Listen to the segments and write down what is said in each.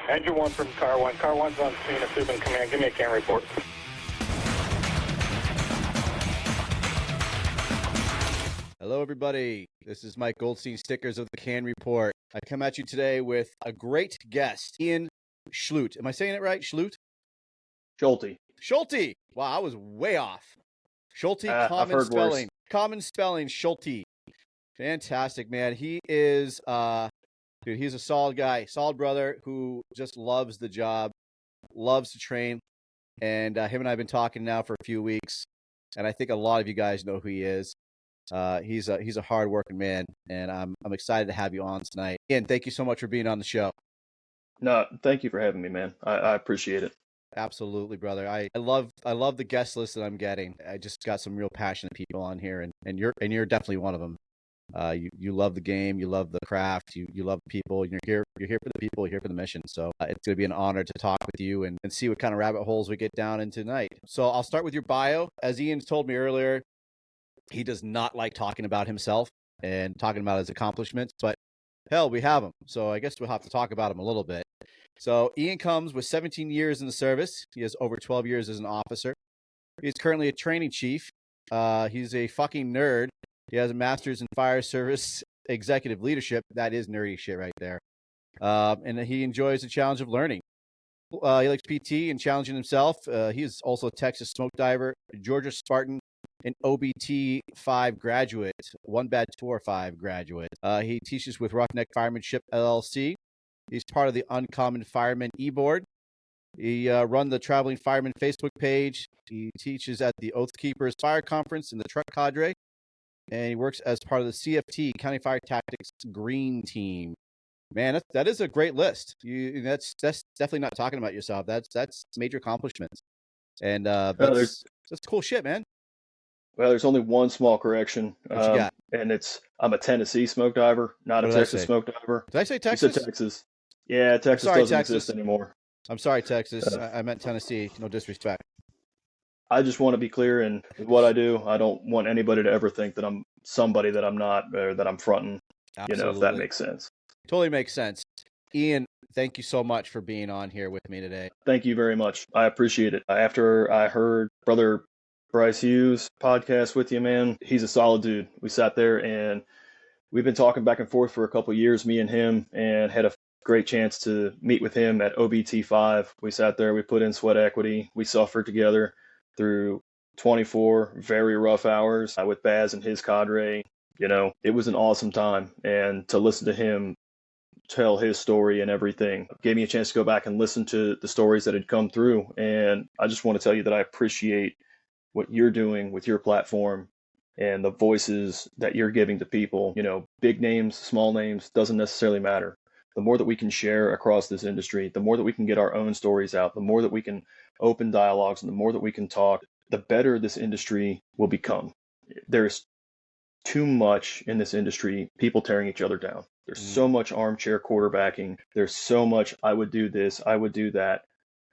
Engine 1 from Car 1. Car 1's on scene at Subin Command. Give me a C.A.N report. Hello, everybody. This is Mike Goldstein, Stickers of the C.A.N Report. I come at you today with a great guest, Ian Schulte. Am I saying it right? Schulte? Schulte. Wow, I was way off. Schulte, I've heard spelling. worse. Common spelling, Schulte. Fantastic, man. He is, dude, he's a solid guy, solid brother who just loves the job, loves to train. And him and I have been talking now for a few weeks. And I think a lot of you guys know who he is. He's a hard-working man, and I'm excited to have you on tonight. Ian, thank you so much for being on the show. No, thank you for having me, man. I appreciate it. Absolutely, brother. I love the guest list that I'm getting. I just got some real passionate people on here, and you're definitely one of them. You love the game, you love the craft, you love people. You're here for the people, you're here for the mission. So it's going to be an honor to talk with you and see what kind of rabbit holes we get down into tonight. So I'll start with your bio. As Ian told me earlier, he does not like talking about himself and talking about his accomplishments, but hell, we have him. So I guess we'll have to talk about him a little bit. So Ian comes with 17 years in the service. He has over 12 years as an officer. He's currently a training chief. He's a fucking nerd. He has a master's in fire service executive leadership. That is nerdy shit right there. And he enjoys the challenge of learning. He likes PT and challenging himself. He is also a Texas smoke diver, Georgia Spartan, an OBT 5 graduate, One Bad Tour 5 graduate. He teaches with Roughneck Firemanship LLC. He's part of the Uncommon Fireman e-board. He runs the Traveling Fireman Facebook page. He teaches at the Oath Keepers Fire Conference in the Truck Cadre. And he works as part of the CFT, County Fire Tactics Green Team. Man, that is a great list. That's definitely not talking about yourself. That's major accomplishments. And that's cool shit, man. Well, there's only one small correction. What you got? And I'm a Tennessee smoke diver, not a Texas smoke diver. Did I say Texas? You said Texas. Yeah, Texas doesn't exist anymore. I'm sorry, Texas. I meant Tennessee. No disrespect. I just want to be clear in what I do. I don't want anybody to ever think that I'm somebody that I'm not or that I'm fronting. Absolutely. If that makes sense. Totally makes sense. Ian, thank you so much for being on here with me today. Thank you very much. I appreciate it. After I heard Brother Bryce Hughes' podcast with you, man, he's a solid dude. We sat there and we've been talking back and forth for a couple of years, me and him, and had a great chance to meet with him at OBT5. We sat there, we put in sweat equity, we suffered together through 24 very rough hours with Baz and his cadre. It was an awesome time. And to listen to him tell his story and everything gave me a chance to go back and listen to the stories that had come through. And I just want to tell you that I appreciate what you're doing with your platform and the voices that you're giving to people. Big names, small names, doesn't necessarily matter. The more that we can share across this industry, the more that we can get our own stories out, the more that we can open dialogues, and the more that we can talk, the better this industry will become. There's too much in this industry, people tearing each other down. There's so much armchair quarterbacking. There's so much, I would do this, I would do that.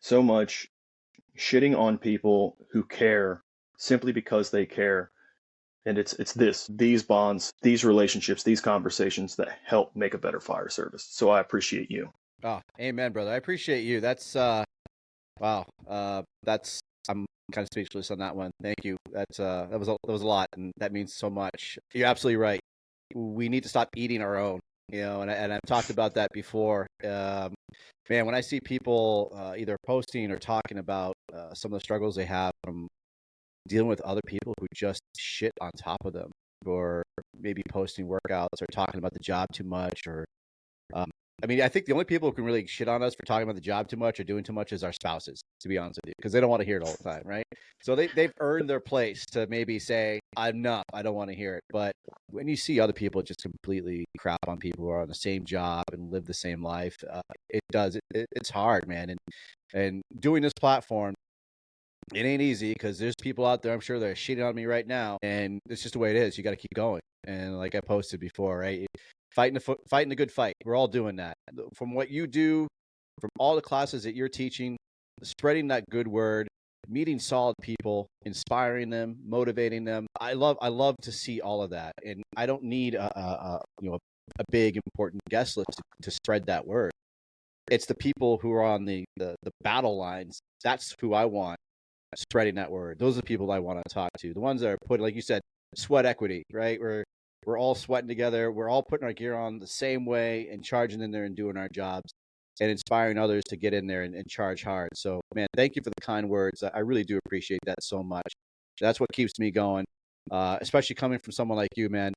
So much shitting on people who care simply because they care. And it's these bonds, these relationships, these conversations that help make a better fire service. So I appreciate you. Oh, amen, brother. I appreciate you. That's wow. I'm kind of speechless on that one. Thank you. That was a lot, and that means so much. You're absolutely right. We need to stop eating our own. And I've talked about that before. Man, when I see people either posting or talking about some of the struggles they have from dealing with other people who just shit on top of them, or maybe posting workouts or talking about the job too much, or I think the only people who can really shit on us for talking about the job too much or doing too much is our spouses, to be honest with you, because they don't want to hear it all the time, right? So they've earned their place to maybe say, enough, I don't want to hear it. But when you see other people just completely crap on people who are on the same job and live the same life, it's hard, man. And doing this platform, it ain't easy because there's people out there, I'm sure they're shitting on me right now, and it's just the way it is. You got to keep going. And like I posted before, right? Fighting a good fight. We're all doing that. From what you do, from all the classes that you're teaching, spreading that good word, meeting solid people, inspiring them, motivating them. I love to see all of that. And I don't need a big important guest list to spread that word. it's the people who are on the battle lines. That's who I want spreading that word. Those are the people I want to talk to. The ones that are put, like you said, sweat equity, right? We're all sweating together. We're all putting our gear on the same way and charging in there and doing our jobs and inspiring others to get in there and charge hard. So, man, thank you for the kind words. I really do appreciate that so much. That's what keeps me going, especially coming from someone like you, man.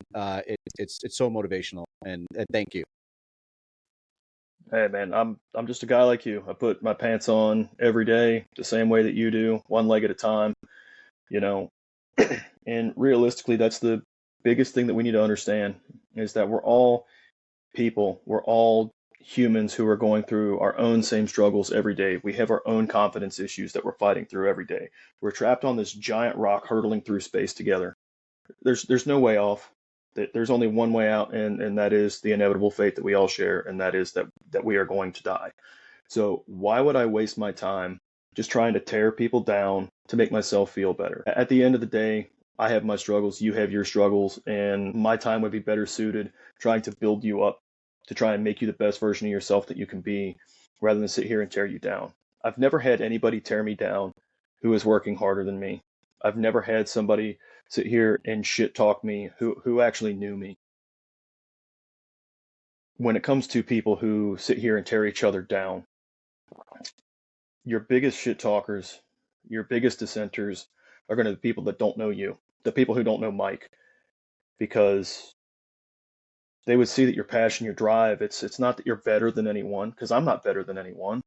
It's so motivational, and thank you. Hey man, I'm just a guy like you. I put my pants on every day the same way that you do, one leg at a time, you know. And realistically, that's the biggest thing that we need to understand is that we're all people. We're all humans who are going through our own same struggles every day. We have our own confidence issues that we're fighting through every day. We're trapped on this giant rock hurtling through space together. There's no way off. There's only one way out, and that is the inevitable fate that we all share, and that is that we are going to die. So why would I waste my time just trying to tear people down to make myself feel better? At the end of the day, I have my struggles, you have your struggles, and my time would be better suited trying to build you up, to try and make you the best version of yourself that you can be, rather than sit here and tear you down. I've never had anybody tear me down who is working harder than me. I've never had somebody sit here and shit talk me who actually knew me. When it comes to people who sit here and tear each other down, your biggest shit talkers, your biggest dissenters are going to be the people that don't know you, the people who don't know Mike, because they would see that your passion, your drive, it's not that you're better than anyone, because I'm not better than anyone.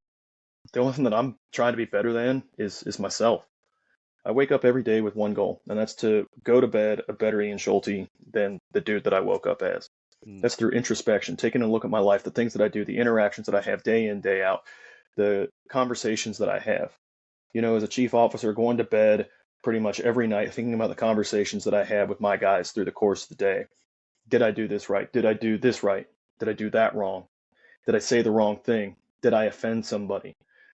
The only thing that I'm trying to be better than is myself. I wake up every day with one goal, and that's to go to bed a better Ian Schulte than the dude that I woke up as. That's through introspection, taking a look at my life, the things that I do, the interactions that I have day in, day out, the conversations that I have. You know, as a chief officer, going to bed pretty much every night, thinking about the conversations that I have with my guys through the course of the day. Did I do this right? Did I do this right? Did I do that wrong? Did I say the wrong thing? Did I offend somebody?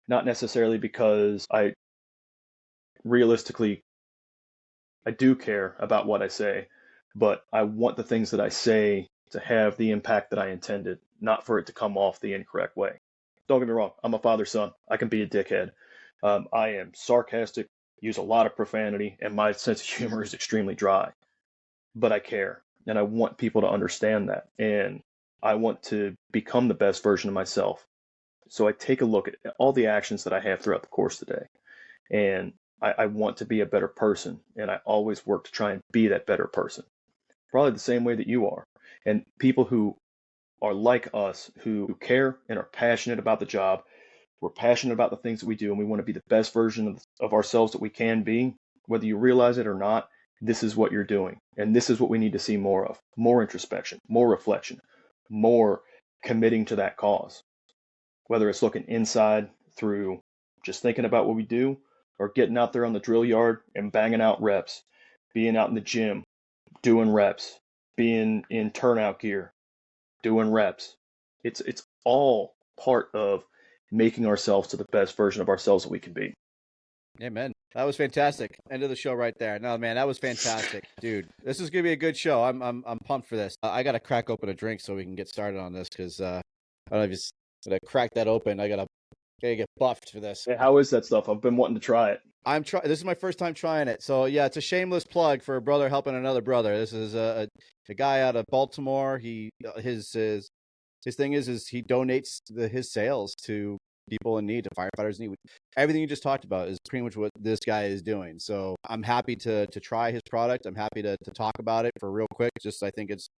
Not necessarily because I realistically, I do care about what I say, but I want the things that I say to have the impact that I intended, not for it to come off the incorrect way. Don't get me wrong, I'm a father's son. I can be a dickhead. I am sarcastic, use a lot of profanity, and my sense of humor is extremely dry. But I care, and I want people to understand that, and I want to become the best version of myself. So I take a look at all the actions that I have throughout the course of the day, and I want to be a better person, and I always work to try and be that better person. Probably the same way that you are. And people who are like us, who care and are passionate about the job, we're passionate about the things that we do, and we want to be the best version of ourselves that we can be, whether you realize it or not, this is what you're doing. And this is what we need to see more of. More introspection, more reflection, more committing to that cause. Whether it's looking inside through just thinking about what we do, or getting out there on the drill yard and banging out reps, being out in the gym, doing reps, being in turnout gear, doing reps. It's all part of making ourselves to the best version of ourselves that we can be. Amen. That was fantastic. End of the show right there. No, man, that was fantastic, dude. This is gonna be a good show. I'm pumped for this. I gotta crack open a drink so we can get started on this because I don't know if it's gonna crack that open. I gotta get buffed for this. Hey, how is that stuff? I've been wanting to try it. I'm trying. This is my first time trying it, so yeah, it's a shameless plug for a brother helping another brother. This is a guy out of Baltimore. His thing is he donates his sales to people in need, to firefighters in need. Everything you just talked about is pretty much what this guy is doing. So I'm happy to try his product. I'm happy to talk about it for real quick. Just I think it's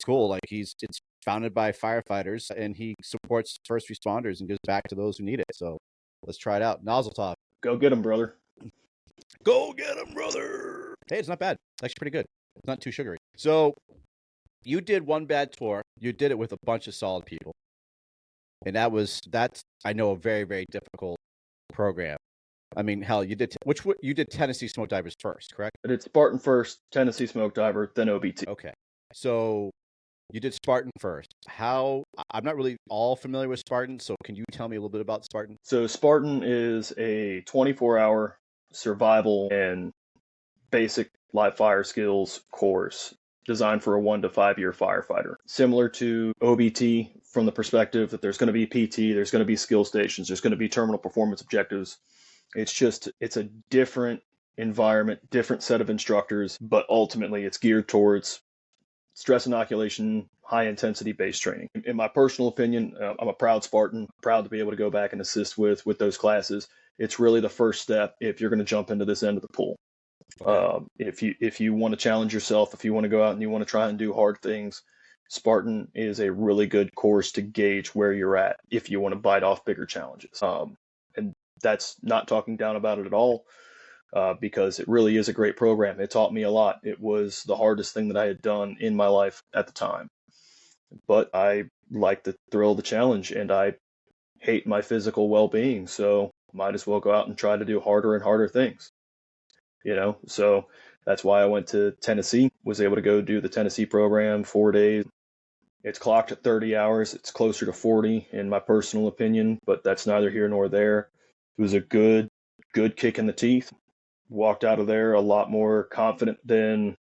cool. Like it's founded by firefighters and he supports first responders and gives back to those who need it. So let's try it out. Nozzle Tov. Go get them, brother. Go get him, brother. Hey, it's not bad. It's actually pretty good. It's not too sugary. So you did one bad tour. You did it with a bunch of solid people. And that's I know a very, very difficult program. I mean, hell, you did you did Tennessee Smoke Divers first, correct? I did Spartan first, Tennessee Smoke Diver, then OBT. Okay. So you did Spartan first. I'm not really all familiar with Spartan, so can you tell me a little bit about Spartan? So Spartan is a 24-hour survival and basic live fire skills course designed for a 1 to 5 year firefighter. Similar to OBT from the perspective that there's going to be PT, there's going to be skill stations, there's going to be terminal performance objectives. It's a different environment, different set of instructors, but ultimately it's geared towards stress inoculation, high intensity base training. In my personal opinion, I'm a proud Spartan, proud to be able to go back and assist with those classes. It's really the first step if you're going to jump into this end of the pool. Okay. If you want to challenge yourself, if you want to go out and you want to try and do hard things, Spartan is a really good course to gauge where you're at if you want to bite off bigger challenges. And that's not talking down about it at all, because it really is a great program. It taught me a lot. It was the hardest thing that I had done in my life at the time. But I like the thrill of the challenge, and I hate my physical well-being, so might as well go out and try to do harder and harder things. So that's why I went to Tennessee, was able to go do the Tennessee program 4 days. It's clocked at 30 hours. It's closer to 40 in my personal opinion, but that's neither here nor there. It was a good kick in the teeth. Walked out of there a lot more confident than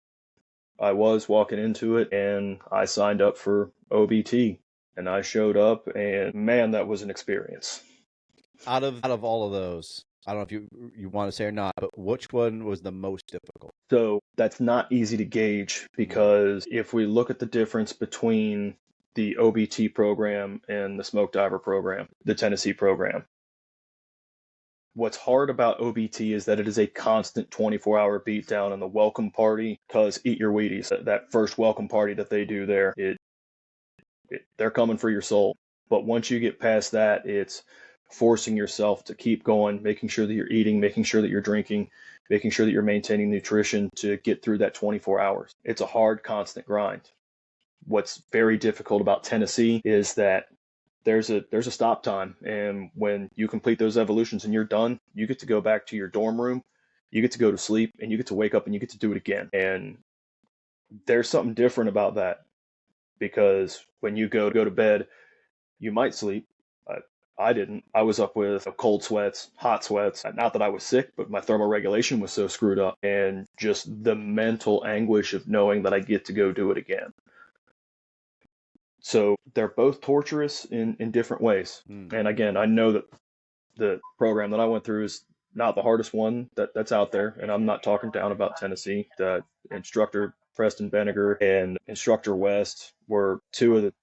I was walking into it, and I signed up for OBT, and I showed up, and man, that was an experience. Out of all of those, I don't know if you want to say or not, but which one was the most difficult? So that's not easy to gauge, because if we look at the difference between the OBT program and the smoke diver program, the Tennessee program, what's hard about OBT is that it is a constant 24-hour beatdown, and the welcome party, because eat your Wheaties, that first welcome party that they do there, they're coming for your soul. But once you get past that, it's forcing yourself to keep going, making sure that you're eating, making sure that you're drinking, making sure that you're maintaining nutrition to get through that 24 hours. It's a hard, constant grind. What's very difficult about Tennessee is that there's a stop time, and when you complete those evolutions and you're done, you get to go back to your dorm room, you get to go to sleep, and you get to wake up and you get to do it again. And there's something different about that, because when you go to bed, you might sleep. I didn't. I was up with cold sweats, hot sweats. Not that I was sick, but my thermal regulation was so screwed up, and just the mental anguish of knowing that I get to go do it again. So they're both torturous in different ways. And again, I know that the program that I went through is not the hardest one that's out there, and I'm not talking down about Tennessee. The instructor Preston Benniger and instructor West were two of the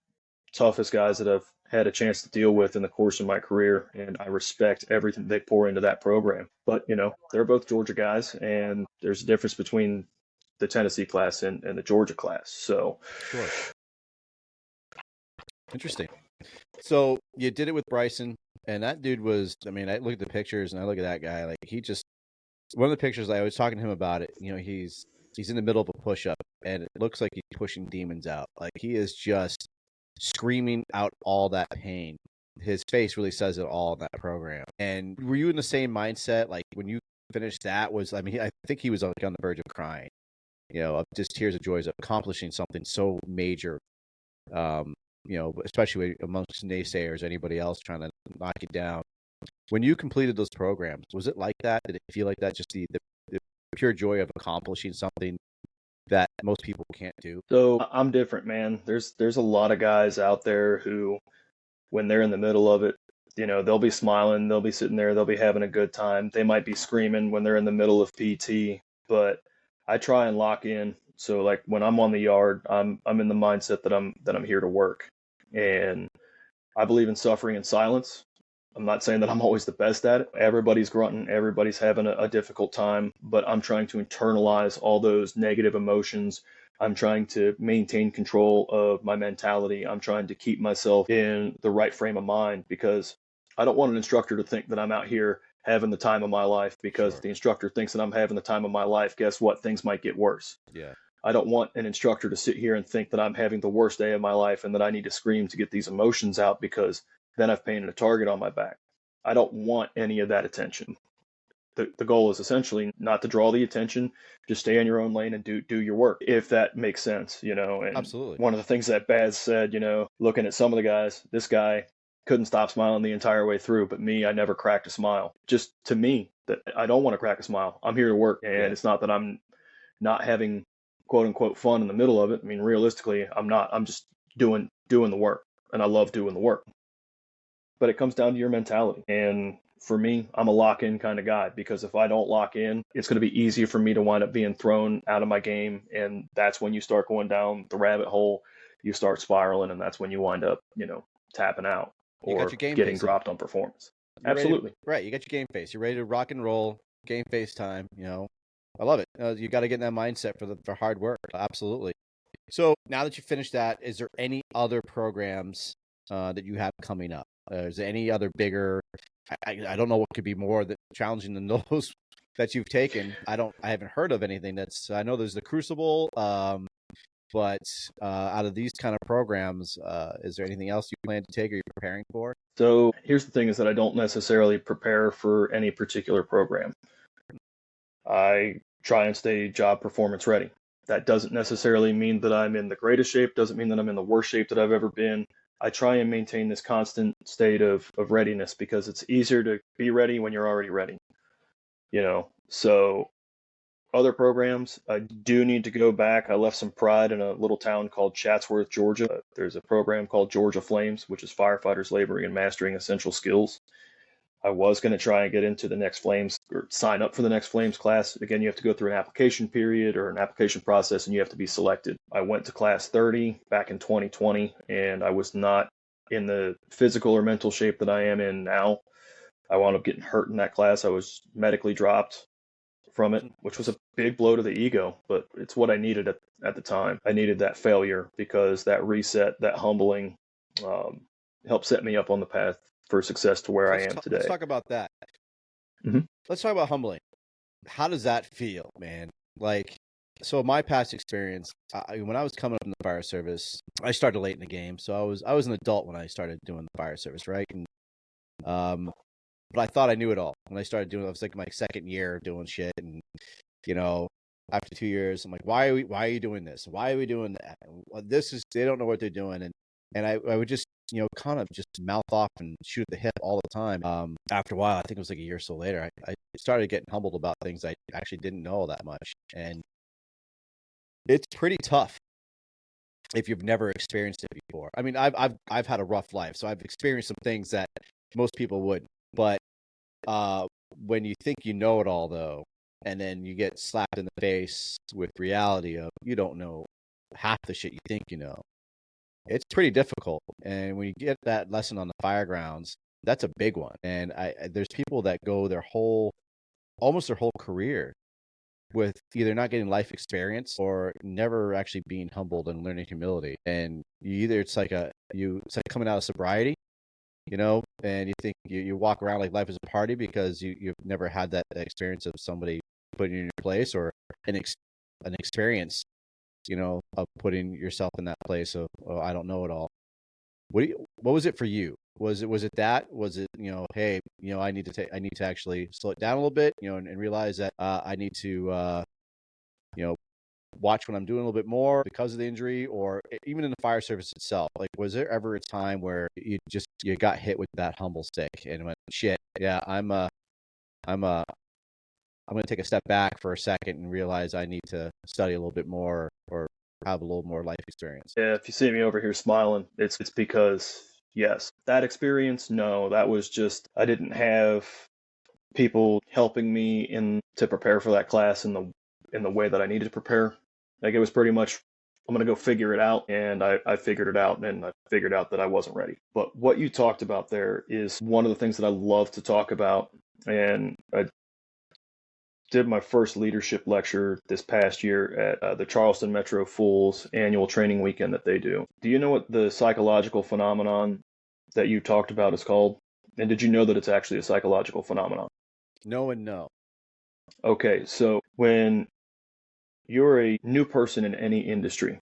toughest guys that I've had a chance to deal with in the course of my career, and I respect everything they pour into that program. But, they're both Georgia guys, and there's a difference between the Tennessee class and the Georgia class. So, sure. Interesting. So you did it with Bryson, and that dude was, I look at the pictures and I look at that guy, like one of the pictures I was talking to him about it, he's in the middle of a push-up, and it looks like he's pushing demons out. Like, he is just screaming out all that pain. His face really says it all in that program. And were you in the same mindset? Like, when you finished that, I think he was on the verge of crying, of just tears of joy of accomplishing something so major, especially amongst naysayers, anybody else trying to knock you down. When you completed those programs, was it like that? Did it feel like that, just the pure joy of accomplishing something that most people can't do? So I'm different, man. There's a lot of guys out there who, when they're in the middle of it, they'll be smiling, they'll be sitting there, they'll be having a good time. They might be screaming when they're in the middle of PT, but I try and lock in. So like when I'm on the yard, I'm in the mindset that I'm here to work. And I believe in suffering in silence. I'm not saying that I'm always the best at it. Everybody's grunting, everybody's having a difficult time, but I'm trying to internalize all those negative emotions. I'm trying to maintain control of my mentality. I'm trying to keep myself in the right frame of mind, because I don't want an instructor to think that I'm out here having the time of my life, because Sure. if the instructor thinks that I'm having the time of my life, guess what? Things might get worse. Yeah. I don't want an instructor to sit here and think that I'm having the worst day of my life and that I need to scream to get these emotions out, because then I've painted a target on my back. I don't want any of that attention. The goal is essentially not to draw the attention, just stay in your own lane and do your work, if that makes sense, And Absolutely. One of the things that Baz said, looking at some of the guys, this guy couldn't stop smiling the entire way through, but me, I never cracked a smile. Just to me, that I don't want to crack a smile. I'm here to work, and It's not that I'm not having quote unquote fun in the middle of it. Realistically, I'm not. I'm just doing the work. and I love doing the work. But it comes down to your mentality. And for me, I'm a lock-in kind of guy, because if I don't lock in, it's going to be easier for me to wind up being thrown out of my game. And that's when you start going down the rabbit hole, you start spiraling, and that's when you wind up, tapping out You got or your game getting face dropped on performance. You're ready Absolutely. right. You got your game face. You're ready to rock and roll. Game face time. I love it. You got to get in that mindset for hard work. Absolutely. So now that you finished that, is there any other programs that you have coming up? Is there any other bigger? I don't know what could be more challenging than those that you've taken. I haven't heard of anything that's. I know there's the Crucible, but out of these kind of programs, is there anything else you plan to take or you're preparing for? So here's the thing, is that I don't necessarily prepare for any particular program. I try and stay job performance ready. That doesn't necessarily mean that I'm in the greatest shape, doesn't mean that I'm in the worst shape that I've ever been. I try and maintain this constant state of readiness, because it's easier to be ready when you're already ready. So other programs, I do need to go back. I left some pride in a little town called Chatsworth, Georgia. There's a program called Georgia Flames, which is firefighters laboring and mastering essential skills. I was going to try and get into the next Flames, or sign up for the next Flames class. Again, you have to go through an application period or an application process, and you have to be selected. I went to class 30 back in 2020, and I was not in the physical or mental shape that I am in now. I wound up getting hurt in that class. I was medically dropped from it, which was a big blow to the ego, but it's what I needed at the time. I needed that failure, because that reset, that humbling, helped set me up on the path for success to where I am today. Let's talk about that. Mm-hmm. Let's talk about humbling. How does that feel, man? So my past experience, when I was coming up in the fire service, I started late in the game. So I was an adult when I started doing the fire service, right? And but I thought I knew it all when I started doing. I was like my second year doing shit, and after 2 years, I'm like, why are you doing this? Why are we doing that? They don't know what they're doing, and I would just kind of just mouth off and shoot at the hip all the time. After a while, I think it was like a year or so later, I started getting humbled about things I actually didn't know that much, and it's pretty tough if you've never experienced it before. I mean, I've had a rough life, so I've experienced some things that most people wouldn't. But when you think you know it all, though, and then you get slapped in the face with reality of you don't know half the shit you think you know, it's pretty difficult. And when you get that lesson on the fire grounds, that's a big one. And there's people that go almost their whole career with either not getting life experience or never actually being humbled and learning humility. And it's like coming out of sobriety, and you think you walk around like life is a party because you've never had that experience of somebody putting you in your place, or an experience, of putting yourself in that place of, oh, I don't know it all. What was it for you? Was it that? Was it, hey, I need to actually slow it down a little bit, and realize that I need to watch when I'm doing a little bit more because of the injury, or even in the fire service itself? Like, was there ever a time where you got hit with that humble stick and went, shit, yeah, I'm going to take a step back for a second and realize I need to study a little bit more or have a little more life experience? Yeah, if you see me over here smiling, it's because, yes, that experience, no, that was just, I didn't have people helping me to prepare for that class in the way that I needed to prepare. Like, it was pretty much, I'm going to go figure it out. And I figured it out, and I figured out that I wasn't ready. But what you talked about there is one of the things that I love to talk about. And I did my first leadership lecture this past year at the Charleston Metro Fools annual training weekend that they do. Do you know what the psychological phenomenon that you talked about is called? And did you know that it's actually a psychological phenomenon? No and no. Okay, so when you're a new person in any industry,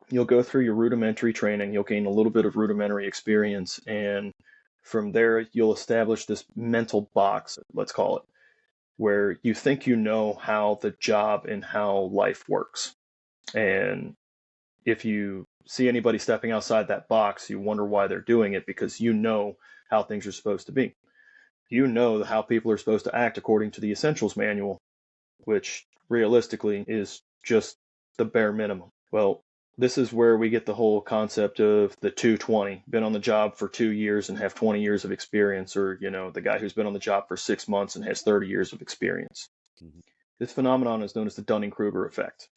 you'll go through your rudimentary training, you'll gain a little bit of rudimentary experience, and from there you'll establish this mental box, let's call it, where you think you know how the job and how life works. And if you see anybody stepping outside that box, you wonder why they're doing it, because you know how things are supposed to be. You know how people are supposed to act according to the Essentials Manual, which realistically is just the bare minimum. Well, this is where we get the whole concept of the 220, been on the job for 2 years and have 20 years of experience, or, the guy who's been on the job for 6 months and has 30 years of experience. Mhm. This phenomenon is known as the Dunning-Kruger effect.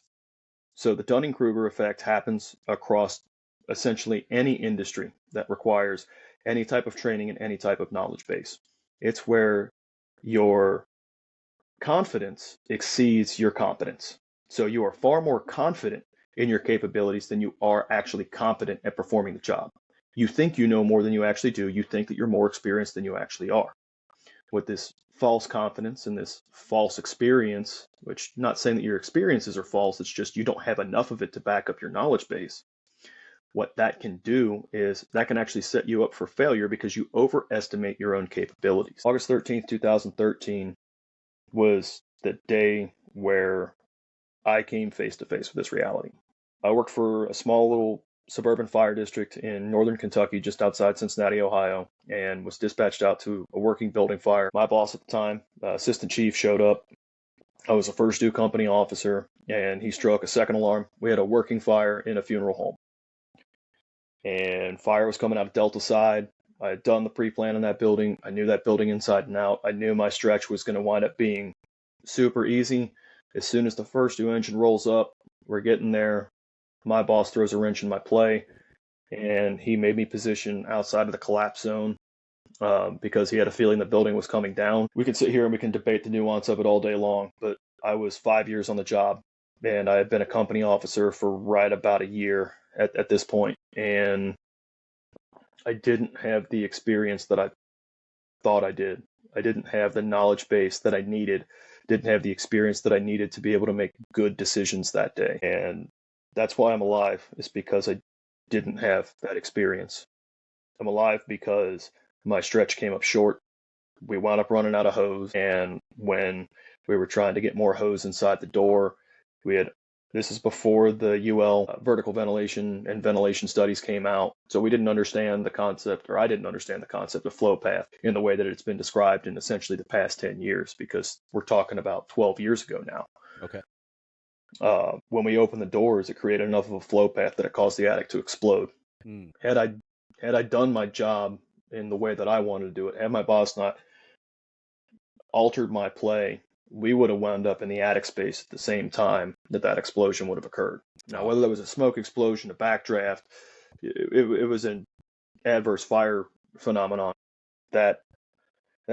So the Dunning-Kruger effect happens across essentially any industry that requires any type of training and any type of knowledge base. It's where your confidence exceeds your competence. So you are far more confident in your capabilities than you are actually competent at performing the job. You think you know more than you actually do. You think that you're more experienced than you actually are. With this false confidence and this false experience, which not saying that your experiences are false, it's just you don't have enough of it to back up your knowledge base. What that can do is that can actually set you up for failure because you overestimate your own capabilities. August 13th, 2013 was the day where I came face to face with this reality. I worked for a small little suburban fire district in northern Kentucky, just outside Cincinnati, Ohio, and was dispatched out to a working building fire. My boss at the time, assistant chief, showed up. I was a first due company officer, and he struck a second alarm. We had a working fire in a funeral home, and fire was coming out of Delta side. I had done the pre-plan in that building. I knew that building inside and out. I knew my stretch was going to wind up being super easy. As soon as the first due engine rolls up, we're getting there. My boss throws a wrench in my play, and he made me position outside of the collapse zone because he had a feeling the building was coming down. We can sit here and we can debate the nuance of it all day long, but I was 5 years on the job, and I had been a company officer for right about a year at this point, and I didn't have the experience that I thought I did. I didn't have the knowledge base that I needed, didn't have the experience that I needed to be able to make good decisions that day. And that's why I'm alive, is because I didn't have that experience. I'm alive because my stretch came up short. We wound up running out of hose. And when we were trying to get more hose inside the door, we had this is before the UL vertical ventilation and ventilation studies came out. So we didn't understand the concept, or I didn't understand the concept of flow path in the way that it's been described in essentially the past 10 years, because we're talking about 12 years ago now. Okay. When we opened the doors, it created enough of a flow path that it caused the attic to explode. Had I done my job in the way that I wanted to do it, had my boss not altered my play, we would have wound up in the attic space at the same time that explosion would have occurred. Now, whether that was a smoke explosion, a backdraft, it was an adverse fire phenomenon. That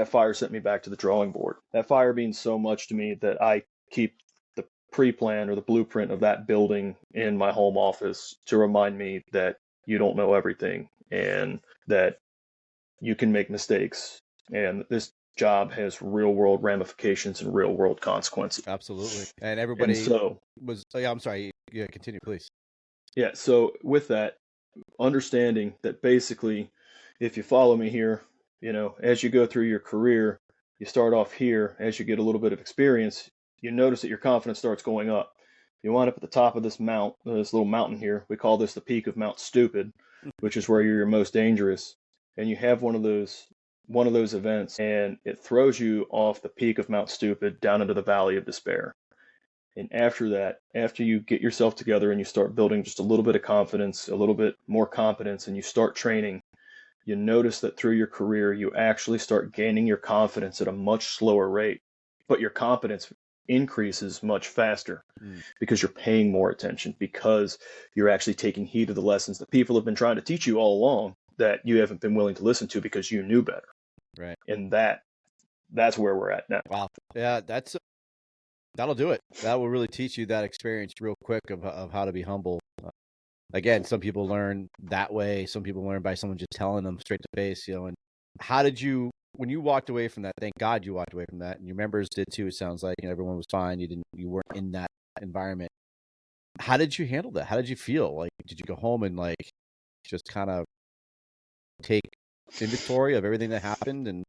fire sent me back to the drawing board. That fire means so much to me that I keep the pre-plan or the blueprint of that building in my home office to remind me that you don't know everything and that you can make mistakes. And this job has real world ramifications and real world consequences. Absolutely. And everybody was, yeah, I'm sorry. Yeah, continue, please. Yeah. So with that, understanding that basically, if you follow me here, as you go through your career, you start off here. As you get a little bit of experience, you notice that your confidence starts going up. You wind up at the top of this little mountain here. We call this the peak of Mount Stupid, which is where you're most dangerous. And you have one of those events, and it throws you off the peak of Mount Stupid down into the Valley of Despair. And after that, after you get yourself together and you start building just a little bit of confidence, a little bit more competence, and you start training, you notice that through your career, you actually start gaining your confidence at a much slower rate, but your competence increases much faster because you're paying more attention, because you're actually taking heed of the lessons that people have been trying to teach you all along that you haven't been willing to listen to because you knew better. Right. And that's where we're at now. Wow. Yeah, that'll do it. That will really teach you that experience real quick of how to be humble. Again, some people learn that way. Some people learn by someone just telling them straight to face, and how did you, when you walked away from that, thank God you walked away from that, and your members did too, it sounds like, everyone was fine. You weren't in that environment. How did you handle that? How did you feel? Like, did you go home and just kind of take inventory of everything that happened and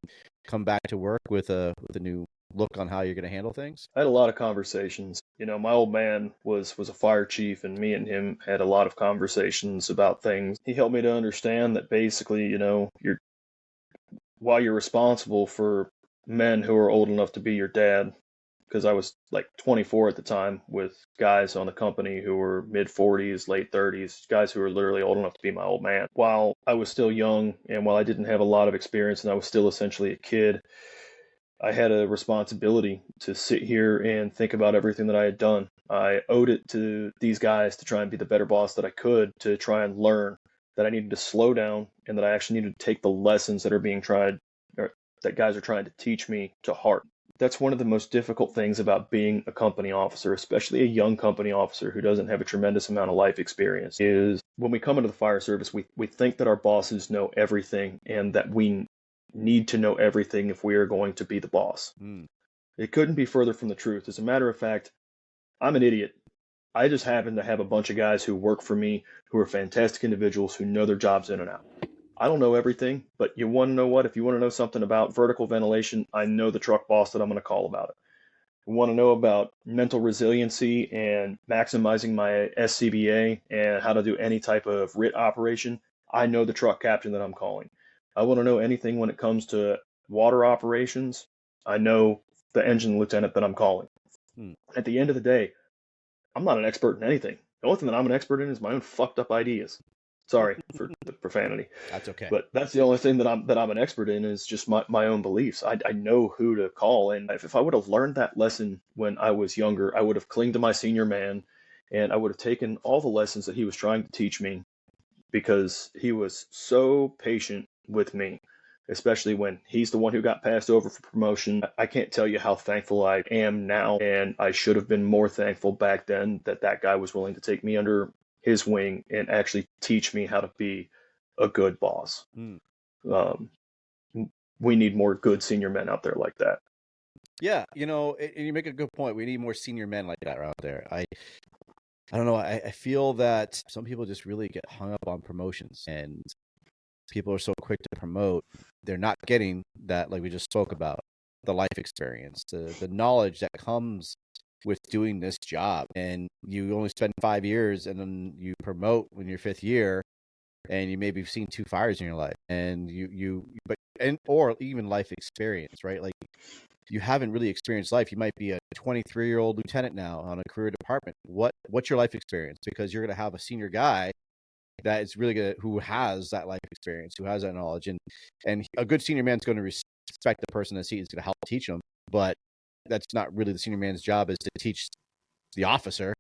come back to work with a new look on how you're going to handle things? I had a lot of conversations. My old man was a fire chief, and me and him had a lot of conversations about things. He helped me to understand that basically, while you're responsible for men who are old enough to be your dad, because I was like 24 at the time with guys on the company who were mid 40s, late 30s, guys who were literally old enough to be my old man. While I was still young and while I didn't have a lot of experience and I was still essentially a kid, I had a responsibility to sit here and think about everything that I had done. I owed it to these guys to try and be the better boss that I could, to try and learn that I needed to slow down and that I actually needed to take the lessons that are being tried, or that guys are trying to teach me, to heart. That's one of the most difficult things about being a company officer, especially a young company officer who doesn't have a tremendous amount of life experience, is when we come into the fire service, we think that our bosses know everything and that we need to know everything if we are going to be the boss. It couldn't be further from the truth. As a matter of fact, I'm an idiot. I just happen to have a bunch of guys who work for me who are fantastic individuals who know their jobs in and out. I don't know everything, but you want to know what? If you want to know something about vertical ventilation, I know the truck boss that I'm going to call about it. You want to know about mental resiliency and maximizing my SCBA and how to do any type of RIT operation, I know the truck captain that I'm calling. I want to know anything when it comes to water operations, I know the engine lieutenant that I'm calling. At the end of the day, I'm not an expert in anything. The only thing that I'm an expert in is my own fucked up ideas. Sorry for the profanity. That's okay. But that's the only thing that I'm an expert in, is just my own beliefs. I know who to call. And if I would have learned that lesson when I was younger, I would have clinged to my senior man and I would have taken all the lessons that he was trying to teach me, because he was so patient with me, especially when he's the one who got passed over for promotion. I can't tell you how thankful I am now, and I should have been more thankful back then that that guy was willing to take me under his wing and actually teach me how to be a good boss. We need more good senior men out there like that. Yeah, and you make a good point. We need more senior men like that out there. I don't know. I feel that some people just really get hung up on promotions, and people are so quick to promote. They're not getting that, like we just spoke about, the life experience, the knowledge that comes with doing this job. And you only spend 5 years, and then you promote when you're fifth year, and you maybe have seen 2 fires in your life, and or even life experience, right? Like, you haven't really experienced life. You might be a 23-year-old lieutenant now on a career department. What's your life experience? Because you're going to have a senior guy that is really good, who has that life experience, who has that knowledge, and a good senior man's going to respect the person that he's going to help teach them. But that's not really the senior man's job, is to teach the officer,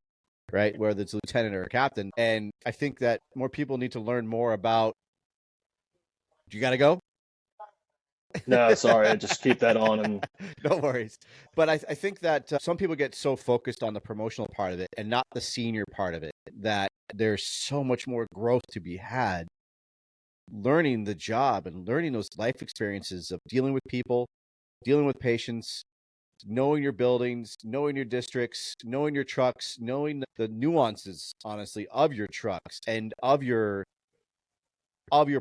right? Whether it's a lieutenant or a captain. And I think that more people need to learn more about. You got to go? No, sorry, I just keep that on. And no worries. But I think that some people get so focused on the promotional part of it and not the senior part of it, that there's so much more growth to be had learning the job and learning those life experiences of dealing with people, dealing with patients, knowing your buildings, knowing your districts, knowing your trucks, knowing the nuances, honestly, of your trucks and of your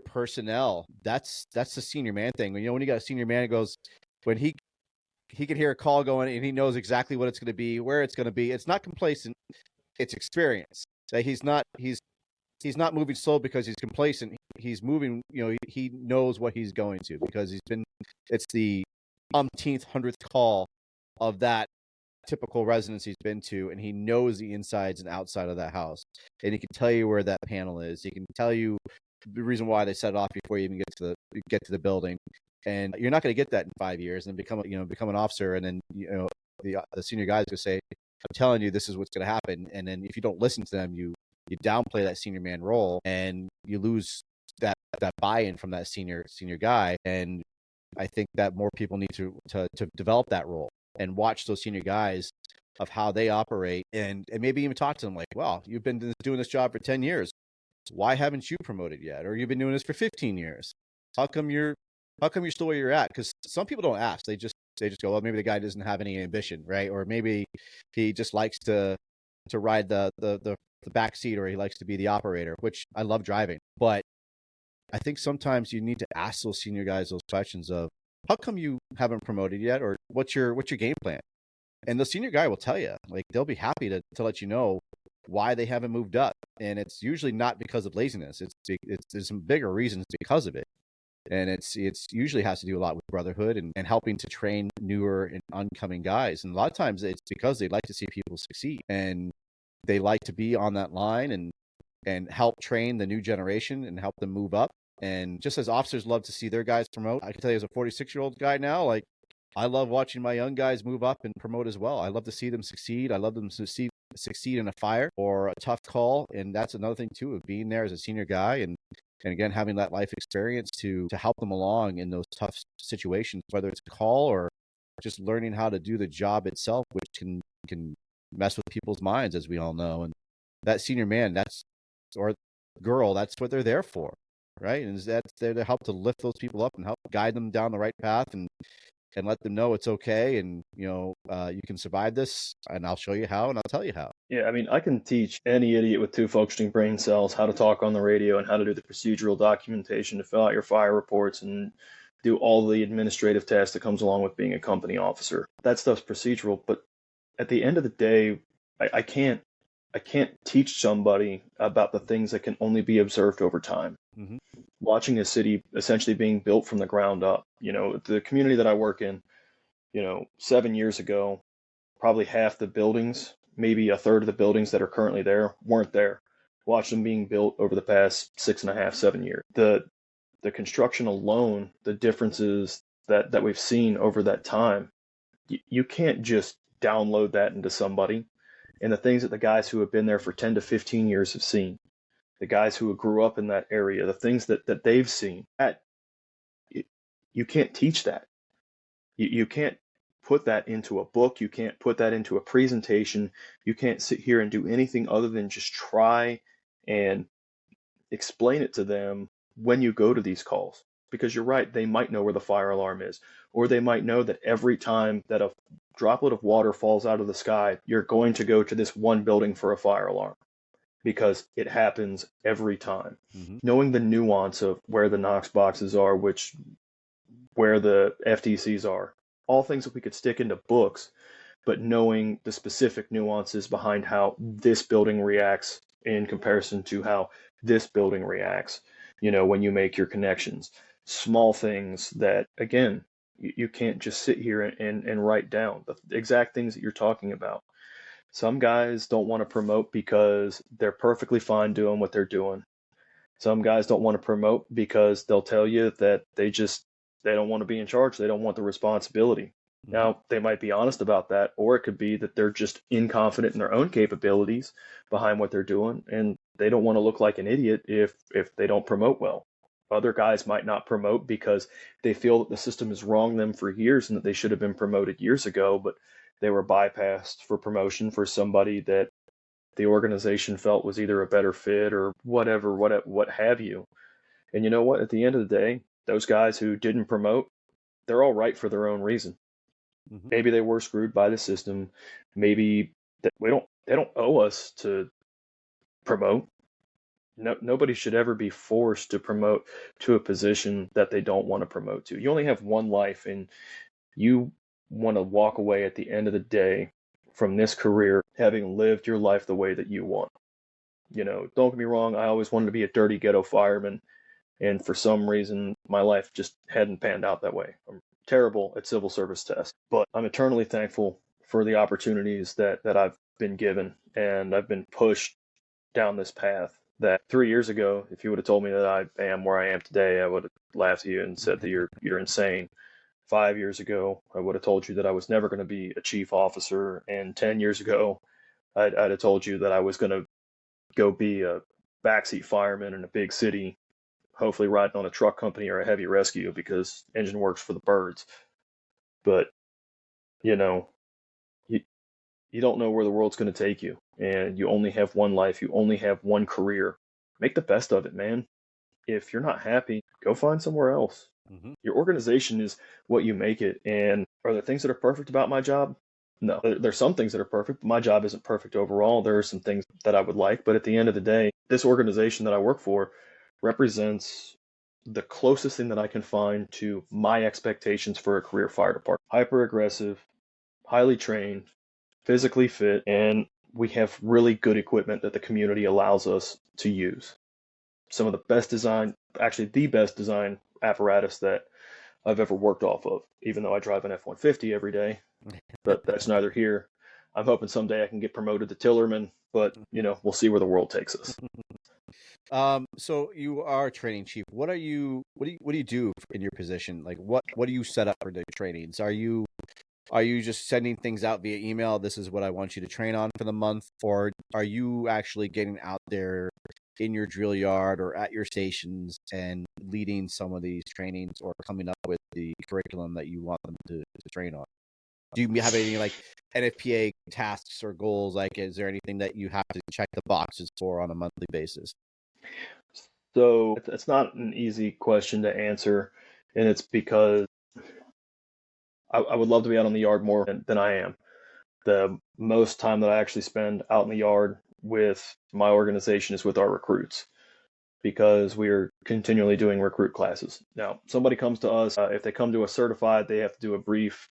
personnel. That's the senior man thing. When you got a senior man, it goes, when he can hear a call going and he knows exactly what it's going to be, where it's going to be. It's not complacent, it's experience. That he's not moving slow because he's complacent. He's moving, he knows what he's going to, because it's the umpteenth, 100th call of that typical residence he's been to, and he knows the insides and outside of that house. And he can tell you where that panel is. He can tell you the reason why they set it off before you even get to the building. And you're not going to get that in 5 years and become an officer. And then, the senior guys will say, I'm telling you, this is what's going to happen. And then if you don't listen to them, you downplay that senior man role, and you lose that buy-in from that senior guy. And I think that more people need to develop that role and watch those senior guys of how they operate, and maybe even talk to them like, well, you've been doing this job for 10 years. Why haven't you promoted yet? Or you've been doing this for 15 years. How come you're still where you're at? Because some people don't ask. They just go, well, maybe the guy doesn't have any ambition, right? Or maybe he just likes to ride the back seat, or he likes to be the operator, which I love driving. But I think sometimes you need to ask those senior guys those questions of, how come you haven't promoted yet? Or what's your game plan? And the senior guy will tell you. Like, they'll be happy to let you know why they haven't moved up. And it's usually not because of laziness. There's some bigger reasons because of it. And it's usually has to do a lot with brotherhood and helping to train newer and oncoming guys. And a lot of times it's because they like to see people succeed, and they like to be on that line and help train the new generation and help them move up. And just as officers love to see their guys promote, I can tell you as a 46-year-old guy now, like, I love watching my young guys move up and promote as well. I love to see them succeed. I love them to succeed in a fire or a tough call. And that's another thing too, of being there as a senior guy and again, having that life experience to help them along in those tough situations, whether it's a call or just learning how to do the job itself, which can mess with people's minds, as we all know. And that senior man, or girl, that's what they're there for, right? And that's there to help to lift those people up and help guide them down the right path and let them know it's okay, and you can survive this, and I'll show you how, and I'll tell you how. Yeah, I mean, I can teach any idiot with 2 functioning brain cells how to talk on the radio and how to do the procedural documentation to fill out your fire reports and do all the administrative tasks that comes along with being a company officer. That stuff's procedural, but at the end of the day, I can't teach somebody about the things that can only be observed over time. Mm-hmm. Watching a city essentially being built from the ground up, the community that I work in, 7 years ago, probably half the buildings, maybe a third of the buildings that are currently there weren't there. Watch them being built over the past 6.5, 7 years. The construction alone, the differences that we've seen over that time, you can't just download that into somebody. And the things that the guys who have been there for 10 to 15 years have seen, the guys who grew up in that area, the things that they've seen, you can't teach that. You can't put that into a book. You can't put that into a presentation. You can't sit here and do anything other than just try and explain it to them when you go to these calls. Because you're right, they might know where the fire alarm is, or they might know that every time that a droplet of water falls out of the sky, you're going to go to this one building for a fire alarm, because it happens every time. Mm-hmm. Knowing the nuance of where the Knox boxes are, where the FTCs are, all things that we could stick into books, but knowing the specific nuances behind how this building reacts in comparison to how this building reacts, when you make your connections. Small things that, again, you can't just sit here and write down the exact things that you're talking about. Some guys don't want to promote because they're perfectly fine doing what they're doing. Some guys don't want to promote because they'll tell you that they don't want to be in charge. They don't want the responsibility. Mm-hmm. Now, they might be honest about that, or it could be that they're just inconfident in their own capabilities behind what they're doing, and they don't want to look like an idiot if they don't promote well. Other guys might not promote because they feel that the system has wronged them for years and that they should have been promoted years ago, but they were bypassed for promotion for somebody that the organization felt was either a better fit or whatever, what have you. And you know what? At the end of the day, those guys who didn't promote, they're all right for their own reason. Mm-hmm. Maybe they were screwed by the system. Maybe they don't owe us to promote. No, nobody should ever be forced to promote to a position that they don't want to promote to. You only have one life, and you want to walk away at the end of the day from this career having lived your life the way that you want. Don't get me wrong, I always wanted to be a dirty ghetto fireman, and for some reason my life just hadn't panned out that way. I'm terrible at civil service tests, but I'm eternally thankful for the opportunities that I've been given, and I've been pushed down this path that 3 years ago, if you would have told me that I am where I am today, I would have laughed at you and said that you're insane. 5 years ago, I would have told you that I was never going to be a chief officer. And 10 years ago, I'd have told you that I was going to go be a backseat fireman in a big city, hopefully riding on a truck company or a heavy rescue because engine works for the birds. But, you don't know where the world's going to take you. And you only have one life. You only have one career. Make the best of it, man. If you're not happy, go find somewhere else. Mm-hmm. Your organization is what you make it. And are there things that are perfect about my job? No. There's some things that are perfect, but my job isn't perfect overall. There are some things that I would like. But at the end of the day, this organization that I work for represents the closest thing that I can find to my expectations for a career fire department. Hyper aggressive, highly trained, physically fit, and we have really good equipment that the community allows us to use. Some of the best design, actually the best design apparatus that I've ever worked off of, even though I drive an F-150 every day. But that's neither here. I'm hoping someday I can get promoted to Tillerman, but we'll see where the world takes us. So you are a training chief. What do you do in your position? Like what do you set up for the trainings? Are you just sending things out via email? This is what I want you to train on for the month, or are you actually getting out there in your drill yard or at your stations and leading some of these trainings or coming up with the curriculum that you want them to train on? Do you have any like NFPA tasks or goals? Like, is there anything that you have to check the boxes for on a monthly basis? So it's not an easy question to answer, and it's because I would love to be out on the yard more than I am. The most time that I actually spend out in the yard with my organization is with our recruits, because we are continually doing recruit classes. Now, somebody comes to us, if they come to us certified, they have to do a brief,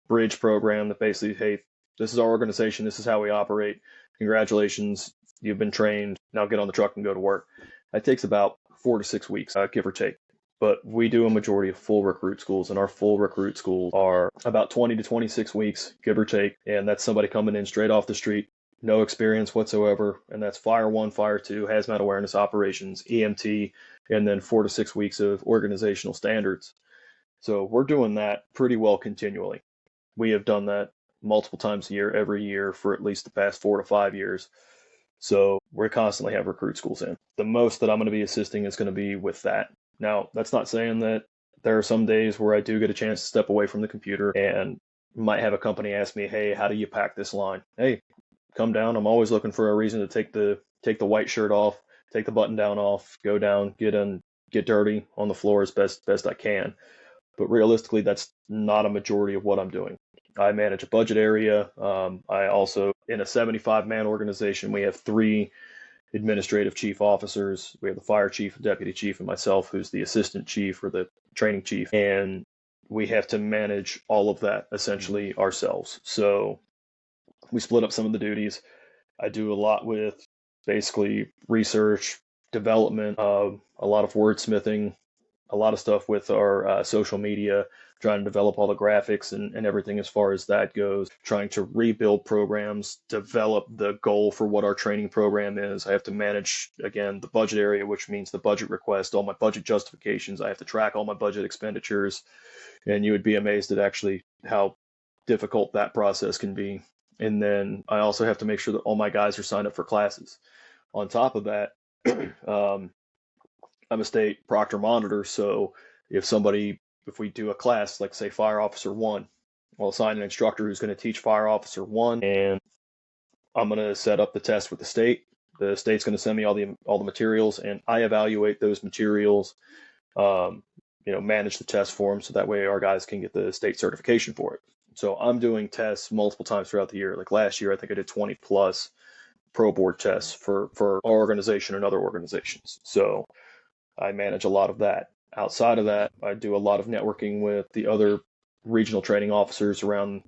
bridge program that basically, hey, this is our organization, this is how we operate. Congratulations, you've been trained. Now get on the truck and go to work. That takes about 4 to 6 weeks, give or take. But we do a majority of full recruit schools, and our full recruit schools are about 20 to 26 weeks, give or take. And that's somebody coming in straight off the street, no experience whatsoever, and that's Fire 1, Fire 2, Hazmat Awareness Operations, EMT, and then 4 to 6 weeks of organizational standards. So we're doing that pretty well continually. We have done that multiple times a year, every year for at least the past 4 to 5 years. So we constantly have recruit schools in. The most that I'm going to be assisting is going to be with that. Now, that's not saying that there are some days where I do get a chance to step away from the computer and might have a company ask me, hey, how do you pack this line? Hey, come down. I'm always looking for a reason to take the white shirt off, take the button down off, go down, get dirty on the floor as best I can. But realistically, that's not a majority of what I'm doing. I manage a budget area. I also, in a 75-man organization, we have 3 administrative chief officers. We have the fire chief, deputy chief, and myself, who's the assistant chief or the training chief. And we have to manage all of that essentially ourselves. So we split up some of the duties. I do a lot with basically research, development, a lot of wordsmithing, a lot of stuff with our social media, trying to develop all the graphics and everything as far as that goes, trying to rebuild programs, develop the goal for what our training program is. I have to manage, again, the budget area, which means the budget request, all my budget justifications. I have to track all my budget expenditures, and you would be amazed at actually how difficult that process can be. And then I also have to make sure that all my guys are signed up for classes. On top of that, I'm a state proctor monitor, so if we do a class, like say Fire Officer 1, I'll assign an instructor who's going to teach Fire Officer 1, and I'm going to set up the test with the state. The state's going to send me all the materials, and I evaluate those materials, manage the test for them, so that way our guys can get the state certification for it. So I'm doing tests multiple times throughout the year. Like last year, I think I did 20 plus pro board tests for our organization and other organizations. So I manage a lot of that. Outside of that, I do a lot of networking with the other regional training officers around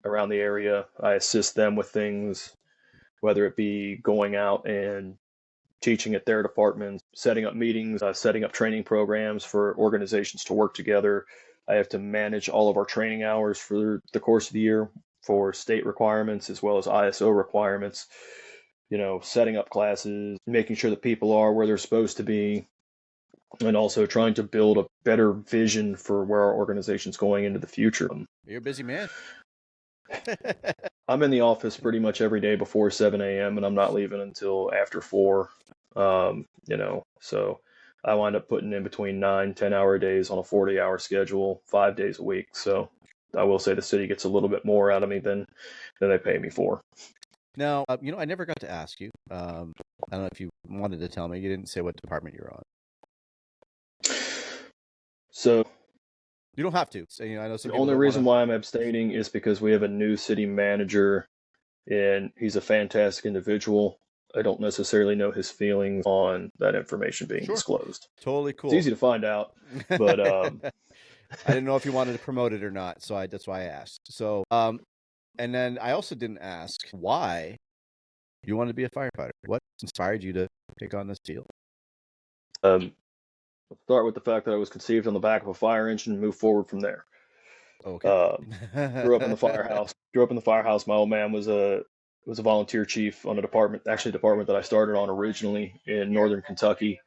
the area. I assist them with things, whether it be going out and teaching at their departments, setting up meetings, setting up training programs for organizations to work together. I have to manage all of our training hours for the course of the year for state requirements as well as ISO requirements, setting up classes, making sure that people are where they're supposed to be, and also trying to build a better vision for where our organization's going into the future. You're a busy man. I'm in the office pretty much every day before 7 a.m. and I'm not leaving until after 4. So I wind up putting in between 9-10 hour days on a 40-hour schedule, 5 days a week. So I will say the city gets a little bit more out of me than they pay me for. Now, I never got to ask you. I don't know if you wanted to tell me. You didn't say what department you're on. So you don't have to. So, I know the only reason why I'm abstaining is because we have a new city manager, and he's a fantastic individual. I don't necessarily know his feelings on that information being disclosed. Totally cool. It's easy to find out, but I didn't know if you wanted to promote it or not, so that's why I asked. So, and then I also didn't ask why you wanted to be a firefighter. What inspired you to take on this field? Let's start with the fact that I was conceived on the back of a fire engine and move forward from there. Okay. Grew up in the firehouse. Grew up in the firehouse. My old man was a volunteer chief on a department, actually a department that I started on originally in northern Kentucky.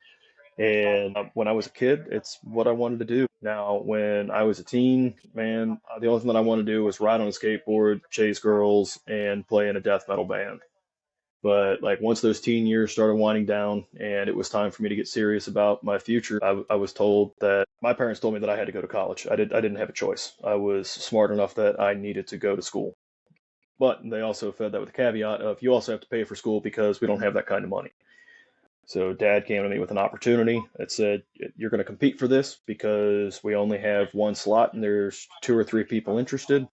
And when I was a kid, it's what I wanted to do. Now, when I was a teen, man, the only thing that I wanted to do was ride on a skateboard, chase girls, and play in a death metal band. But like once those teen years started winding down and it was time for me to get serious about my future, I was told that my parents told me that I had to go to college. I didn't have a choice. I was smart enough that I needed to go to school. But they also fed that with a caveat of you also have to pay for school because we don't have that kind of money. So dad came to me with an opportunity that said, you're going to compete for this because we only have one slot and there's 2 or 3 people interested,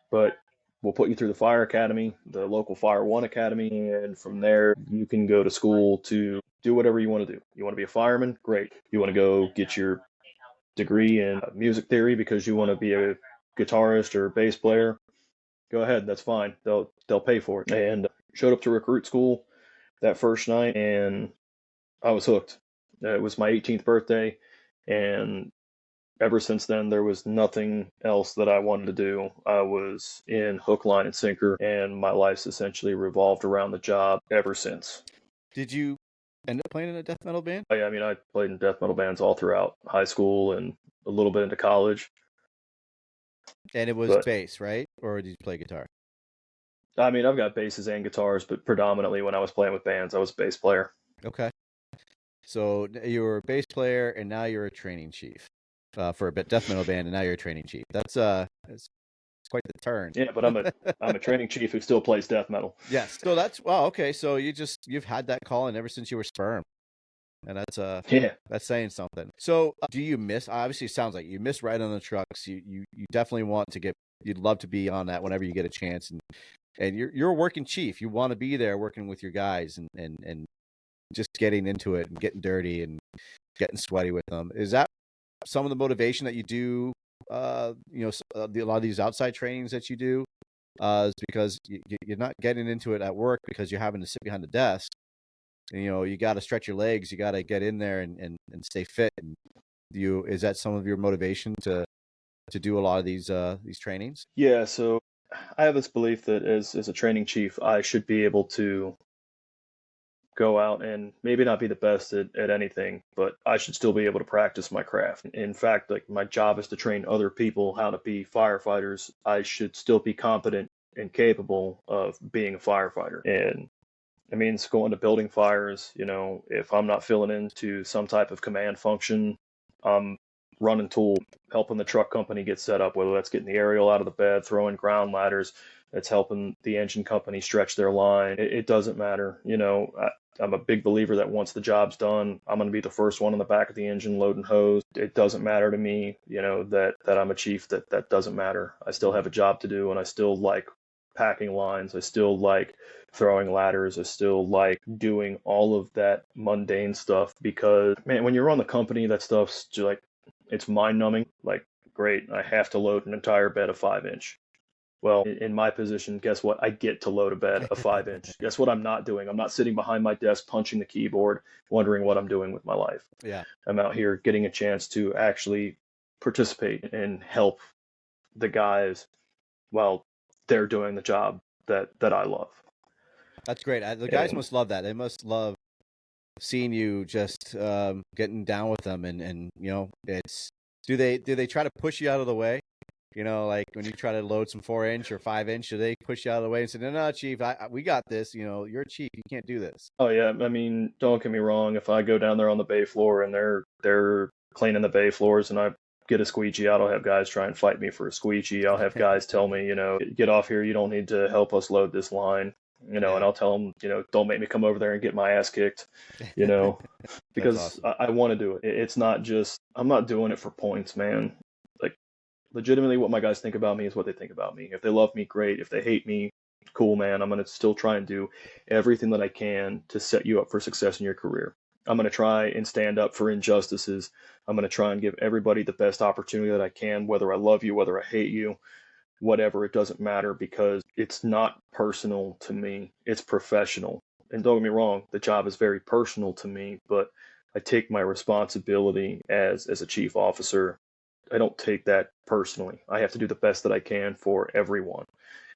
but we'll put you through the fire academy, the local Fire One Academy, and from there you can go to school to do whatever you want to do. You want to be a fireman? Great. You want to go get your degree in music theory because you want to be a guitarist or bass player? Go ahead, that's fine. They'll pay for it. And showed up to recruit school that first night and I was hooked. It was my 18th birthday, and ever since then, there was nothing else that I wanted to do. I was in hook, line, and sinker, and my life's essentially revolved around the job ever since. Did you end up playing in a death metal band? I mean, I played in death metal bands all throughout high school and a little bit into college. And it was bass, right? Or did you play guitar? I mean, I've got basses and guitars, but predominantly when I was playing with bands, I was a bass player. Okay. So you were a bass player, and now you're a training chief for a death metal band, and now you're a training chief. That's quite the turn. Yeah, but I'm a training chief who still plays death metal. Yes. So that's wow. Okay. So you've had that calling ever since you were sperm, and that's saying something. So do you miss? Obviously, it sounds like you miss riding on the trucks. You definitely want to get. You'd love to be on that whenever you get a chance, and you're a working chief. You want to be there working with your guys and just getting into it and getting dirty and getting sweaty with them. Is that some of the motivation that you do? A lot of these outside trainings that you do is because you're not getting into it at work because you're having to sit behind the desk. And, you got to stretch your legs. You got to get in there and stay fit. And is that some of your motivation to do a lot of these trainings? Yeah. So I have this belief that as a training chief, I should be able to go out and maybe not be the best at anything, but I should still be able to practice my craft. In fact, like my job is to train other people how to be firefighters. I should still be competent and capable of being a firefighter. And it means going to building fires, if I'm not filling into some type of command function, I'm running tool, helping the truck company get set up, whether that's getting the aerial out of the bed, throwing ground ladders, it's helping the engine company stretch their line. It doesn't matter. I'm a big believer that once the job's done, I'm going to be the first one on the back of the engine loading hose. It doesn't matter to me, that I'm a chief, that doesn't matter. I still have a job to do and I still like packing lines. I still like throwing ladders. I still like doing all of that mundane stuff because, man, when you run the company, that stuff's just like, it's mind numbing. Like, great, I have to load an entire bed of 5-inch. Well, in my position, guess what? I get to load a bed of 5-inch. Guess what I'm not doing? I'm not sitting behind my desk punching the keyboard, wondering what I'm doing with my life. Yeah. I'm out here getting a chance to actually participate and help the guys while they're doing the job that I love. That's great. The guys must love that. They must love seeing you just getting down with them and it's do they try to push you out of the way? Like when you try to load some 4-inch or 5-inch, do they push you out of the way and say, no, chief, we got this. You're a chief. You can't do this. Oh, yeah. I mean, don't get me wrong. If I go down there on the bay floor and they're cleaning the bay floors and I get a squeegee out, I'll have guys try and fight me for a squeegee. I'll have guys tell me, get off here. You don't need to help us load this line. And I'll tell them, don't make me come over there and get my ass kicked, because awesome. I want to do it. It's not just, I'm not doing it for points, man. Like, legitimately what my guys think about me is what they think about me. If they love me, great. If they hate me, cool, man. I'm going to still try and do everything that I can to set you up for success in your career. I'm going to try and stand up for injustices. I'm going to try and give everybody the best opportunity that I can, whether I love you, whether I hate you, whatever, it doesn't matter because it's not personal to me. It's professional. And don't get me wrong, the job is very personal to me, but I take my responsibility as a chief officer. I don't take that personally. I have to do the best that I can for everyone.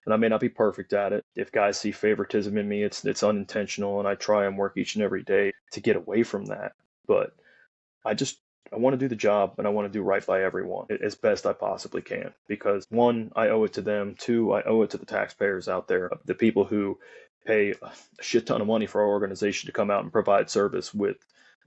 And I may not be perfect at it. If guys see favoritism in me, it's unintentional, and I try and work each and every day to get away from that. But I want to do the job, and I want to do right by everyone as best I possibly can, because one, I owe it to them. Two, I owe it to the taxpayers out there, the people who pay a shit ton of money for our organization to come out and provide service with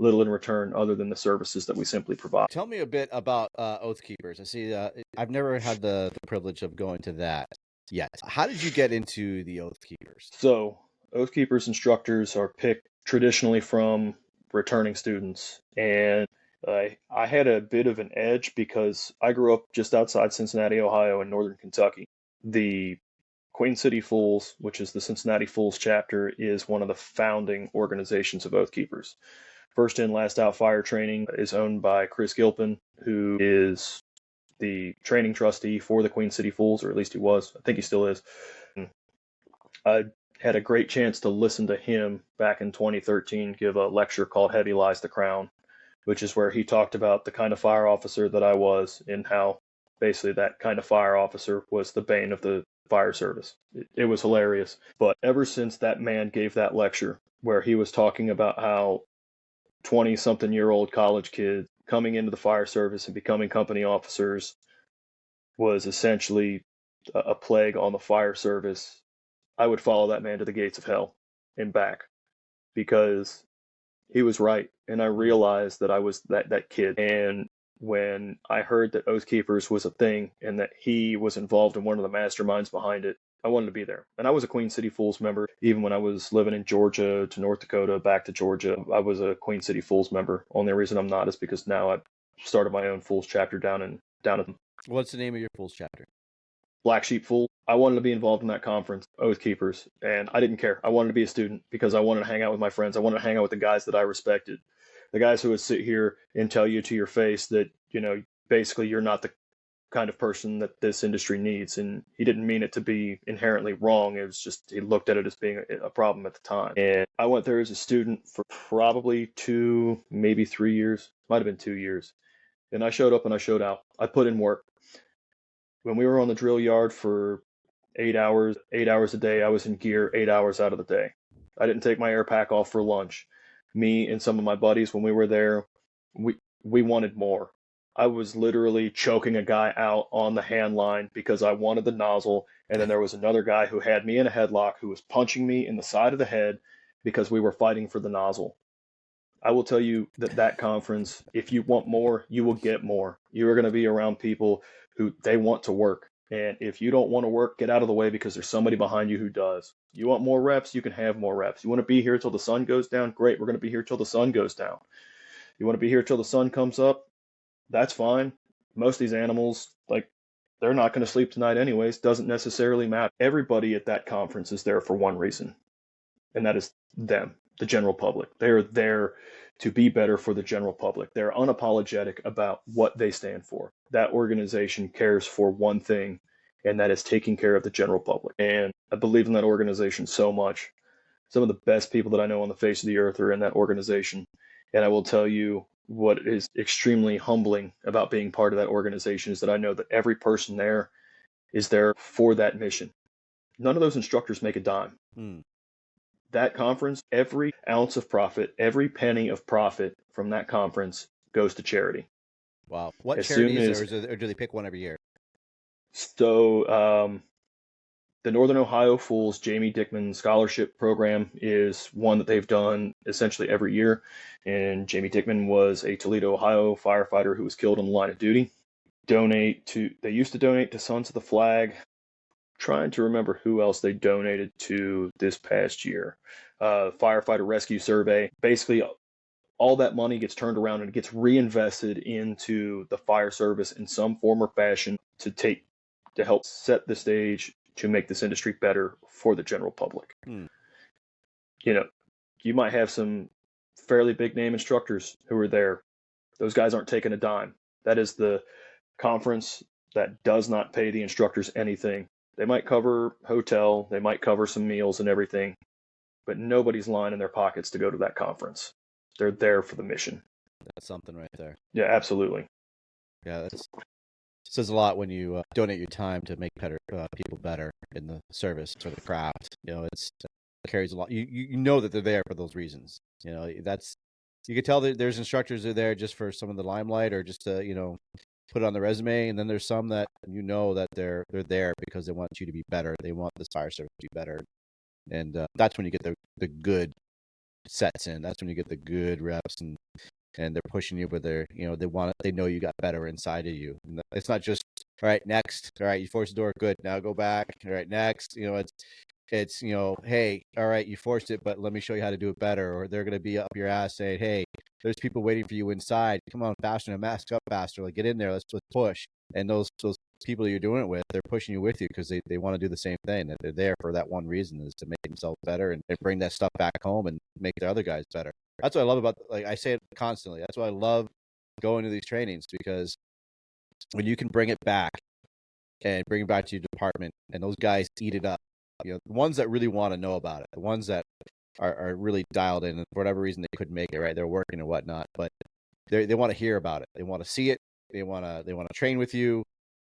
little in return other than the services that we simply provide. Tell me a bit about Oath Keepers. I see. I've never had the privilege of going to that yet. How did you get into the Oath Keepers? So, Oath Keepers instructors are picked traditionally from returning students, and I had a bit of an edge because I grew up just outside Cincinnati, Ohio, in northern Kentucky. The Queen City Fools, which is the Cincinnati Fools chapter, is one of the founding organizations of Oath Keepers. First in, last out fire training is owned by Chris Gilpin, who is the training trustee for the Queen City Fools, or at least he was. I think he still is. I had a great chance to listen to him back in 2013 give a lecture called Heavy Lies the Crown, which is where he talked about the kind of fire officer that I was and how basically that kind of fire officer was the bane of the fire service. It was hilarious. But ever since that man gave that lecture where he was talking about how 20-something-year-old college kids coming into the fire service and becoming company officers was essentially a plague on the fire service, I would follow that man to the gates of hell and back, because he was right. And I realized that I was that kid. And when I heard that Oath Keepers was a thing and that he was involved in one of the masterminds behind it, I wanted to be there. And I was a Queen City Fools member. Even when I was living in Georgia to North Dakota, back to Georgia, I was a Queen City Fools member. Only reason I'm not is because now I've started my own Fools chapter down in What's the name of your Fools chapter? Black Sheep Fool. I wanted to be involved in that conference, Oath Keepers, and I didn't care. I wanted to be a student because I wanted to hang out with my friends. I wanted to hang out with the guys that I respected. The guys who would sit here and tell you to your face that, basically you're not the kind of person that this industry needs. And he didn't mean it to be inherently wrong. It was just, he looked at it as being a problem at the time. And I went there as a student for probably 2, maybe 3 years, might have been 2 years. And I showed up and I showed out. I put in work. When we were on the drill yard for 8 hours a day, I was in gear 8 hours out of the day. I didn't take my air pack off for lunch. Me and some of my buddies, when we were there, we wanted more. I was literally choking a guy out on the hand line because I wanted the nozzle, and then there was another guy who had me in a headlock who was punching me in the side of the head because we were fighting for the nozzle. I will tell you that conference, if you want more, you will get more. You are going to be around people who they want to work. And if you don't want to work, get out of the way because there's somebody behind you who does. You want more reps, you can have more reps. You want to be here till the sun goes down? Great, we're going to be here till the sun goes down. You want to be here till the sun comes up? That's fine. Most of these animals, they're not going to sleep tonight anyways. Doesn't necessarily matter. Everybody at that conference is there for one reason, and that is them, the general public. They're there to be better for the general public. They're unapologetic about what they stand for. That organization cares for one thing, and that is taking care of the general public. And I believe in that organization so much. Some of the best people that I know on the face of the earth are in that organization. And I will tell you what is extremely humbling about being part of that organization is that I know that every person there is there for that mission. None of those instructors make a dime. That conference, every ounce of profit, every penny of profit from that conference goes to charity. Wow. What charity is there, or do they pick one every year? So the Northern Ohio Fools Jamie Dickman Scholarship Program is one that they've done essentially every year. And Jamie Dickman was a Toledo, Ohio firefighter who was killed on the line of duty. They used to donate to Sons of the Flag. Trying to remember who else they donated to this past year. Firefighter Rescue Survey. Basically, all that money gets turned around and gets reinvested into the fire service in some form or fashion to help set the stage to make this industry better for the general public. You might have some fairly big name instructors who are there. Those guys aren't taking a dime. That is the conference that does not pay the instructors anything. They might cover hotel, they might cover some meals and everything, but nobody's lining their pockets to go to that conference. They're there for the mission. That's something right there. Yeah, absolutely. Yeah, that says a lot when you donate your time to make people better in the service or the craft. It carries a lot. You know that they're there for those reasons. That's you can tell that there's instructors that are there just for some of the limelight or just to put it on the resume, and then there's some that that they're there because they want you to be better. They want the fire service to be better, and that's when you get the good sets in. That's when you get the good reps and they're pushing you, but they know you got better inside of you. And it's not just all right, next, all right, you forced the door, good, now go back, all right, next. It's hey, all right, you forced it, but let me show you how to do it better. Or they're gonna be up your ass saying, hey, there's people waiting for you inside. Come on, faster, and mask up faster. Like get in there, let's push. And those people you're doing it with, they're pushing you with you because they want to do the same thing. That they're there for that one reason, is to make themselves better and bring that stuff back home and make the other guys better. That's what I love about, like I say it constantly. That's why I love going to these trainings, because when you can bring it back and bring it back to your department and those guys eat it up, the ones that really want to know about it, the ones that are really dialed in, and for whatever reason they couldn't make it, right? They're working and whatnot, but they want to hear about it. They want to see it. They want to train with you,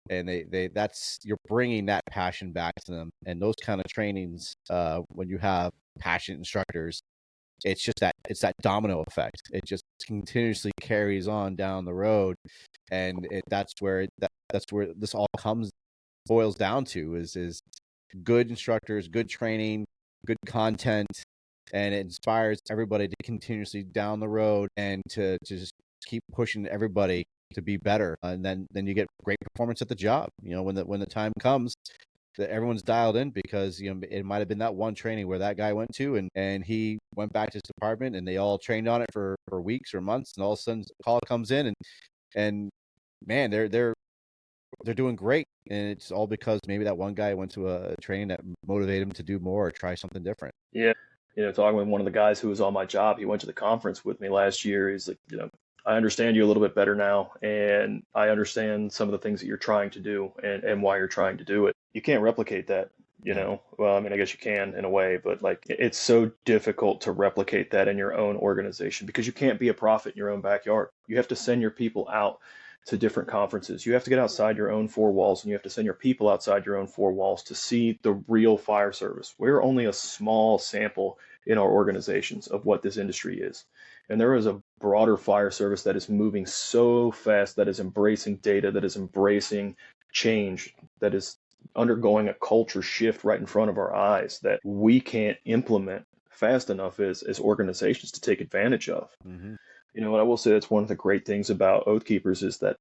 and you're bringing that passion back to them. And those kind of trainings, when you have passionate instructors, it's that domino effect. It just continuously carries on down the road, and that's where this all boils down to is good instructors, good training, good content, and it inspires everybody to continuously down the road and to just keep pushing everybody to be better. And then you get great performance at the job. When the time comes that everyone's dialed in, because it might have been that one training where that guy went to and he went back to his department and they all trained on it for weeks or months, and all of a sudden a call comes in and man, they're doing great, and it's all because maybe that one guy went to a training that motivated him to do more or try something different. Yeah. Talking with one of the guys who was on my job, he went to the conference with me last year. He's like, I understand you a little bit better now, and I understand some of the things that you're trying to do and why you're trying to do it. You can't replicate that, Well, I mean, I guess you can in a way, but like it's so difficult to replicate that in your own organization because you can't be a prophet in your own backyard. You have to send your people out to different conferences. You have to get outside your own four walls, and you have to send your people outside your own four walls to see the real fire service. We're only a small sample in our organizations of what this industry is. And there is a broader fire service that is moving so fast, that is embracing data, that is embracing change, that is undergoing a culture shift right in front of our eyes that we can't implement fast enough as organizations to take advantage of. Mm-hmm. What I will say, that's one of the great things about Oath Keepers is that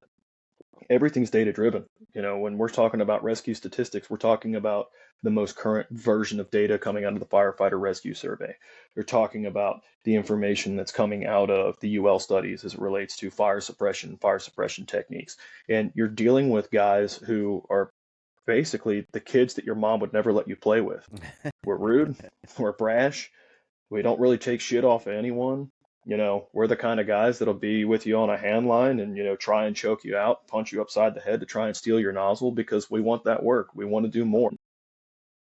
everything's data driven. When we're talking about rescue statistics, we're talking about the most current version of data coming out of the firefighter rescue survey. They're talking about the information that's coming out of the UL studies as it relates to fire suppression techniques. And you're dealing with guys who are basically the kids that your mom would never let you play with. We're rude, we're brash, we don't really take shit off of anyone. We're the kind of guys that'll be with you on a hand line and, try and choke you out, punch you upside the head to try and steal your nozzle because we want that work. We want to do more.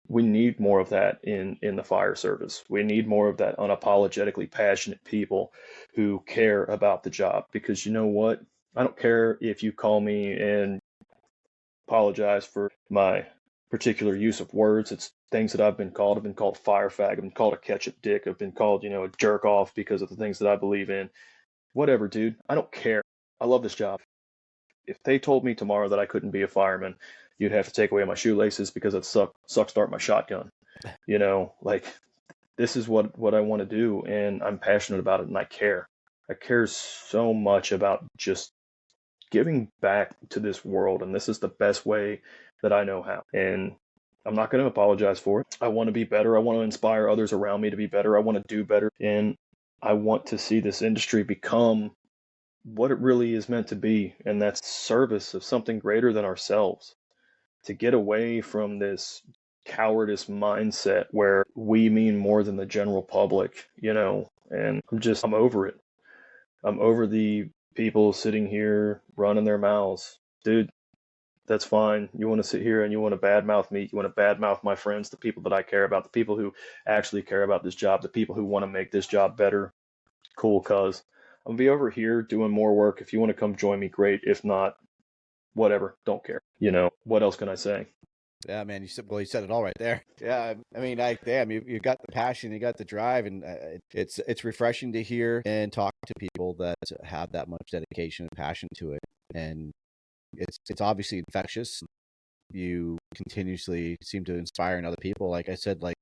We need more of that in the fire service. We need more of that unapologetically passionate people who care about the job, because you know what? I don't care if you call me and apologize for my particular use of words. It's things that I've been called. I've been called fire fag. I've been called a ketchup dick. I've been called, a jerk off because of the things that I believe in. Whatever, dude. I don't care. I love this job. If they told me tomorrow that I couldn't be a fireman, you'd have to take away my shoelaces because it suck start my shotgun. Like this is what I want to do, and I'm passionate about it, and I care. I care so much about just giving back to this world, and this is the best way that I know how. And I'm not going to apologize for it. I want to be better. I want to inspire others around me to be better. I want to do better. And I want to see this industry become what it really is meant to be, and that's service of something greater than ourselves. To get away from this cowardice mindset where we mean more than the general public, and I'm over it. I'm over the people sitting here running their mouths. Dude, that's fine. You want to sit here and you want to badmouth me. You want to badmouth my friends, the people that I care about, the people who actually care about this job, the people who want to make this job better. Cool, cuz I'm gonna be over here doing more work. If you want to come join me, great. If not, whatever. Don't care. What else can I say? Yeah, man, you said it all right there. Yeah, I mean, damn, you got the passion, you got the drive, and it's refreshing to hear and talk to people that have that much dedication and passion to it, and it's obviously infectious. You continuously seem to inspire in other people. Like I said, like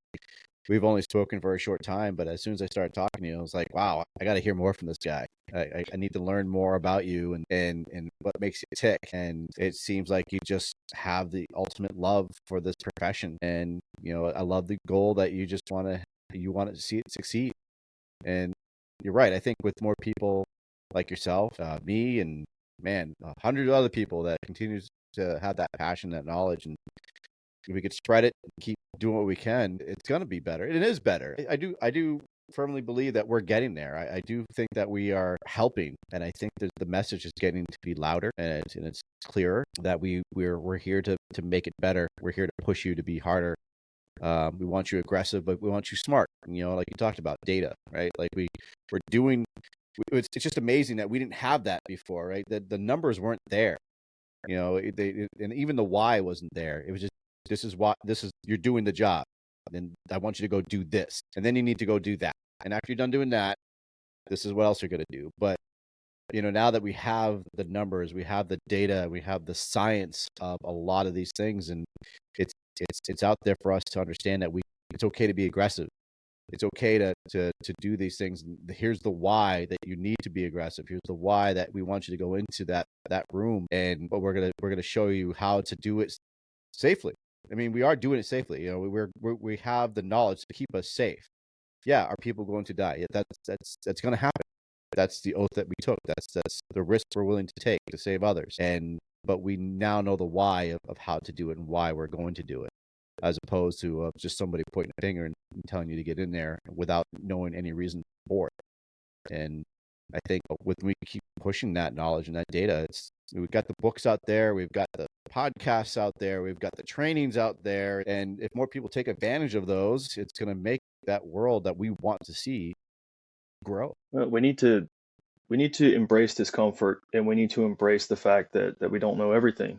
we've only spoken for a short time, but as soon as I started talking to you, I was like, wow, I got to hear more from this guy. I need to learn more about you and what makes you tick. And it seems like you just have the ultimate love for this profession. And, I love the goal that you want to see it succeed. And you're right. I think with more people like yourself, me, and man, 100 other people that continues to have that passion, that knowledge, and if we could spread it and keep doing what we can, it's going to be better. It is better. I do firmly believe that we're getting there. I do think that we are helping, and I think that the message is getting to be louder and it's clearer that we're here to make it better. We're here to push you to be harder. We want you aggressive, but we want you smart. Like you talked about data, right? Like we're doing. It's just amazing that we didn't have that before, right? The numbers weren't there. And even the why wasn't there. It was just you're doing the job, and I want you to go do this, and then you need to go do that, and after you're done doing that, this is what else you're going to do. But now that we have the numbers, we have the data, we have the science of a lot of these things, and it's out there for us to understand that it's okay to be aggressive. It's okay to do these things. Here's the why that you need to be aggressive. Here's the why that we want you to go into that room, but we're gonna show you how to do it safely. I mean, we are doing it safely. We have the knowledge to keep us safe. Yeah, are people going to die? Yeah, that's going to happen. That's the oath that we took. That's the risk we're willing to take to save others. But we now know the why of how to do it and why we're going to do it, as opposed to just somebody pointing a finger and telling you to get in there without knowing any reason for it. And I think with we keep pushing that knowledge and that data, we've got the books out there, we've got the podcasts out there, we've got the trainings out there, and if more people take advantage of those, it's going to make that world that we want to see grow. Well, we need to embrace discomfort, and we need to embrace the fact that we don't know everything.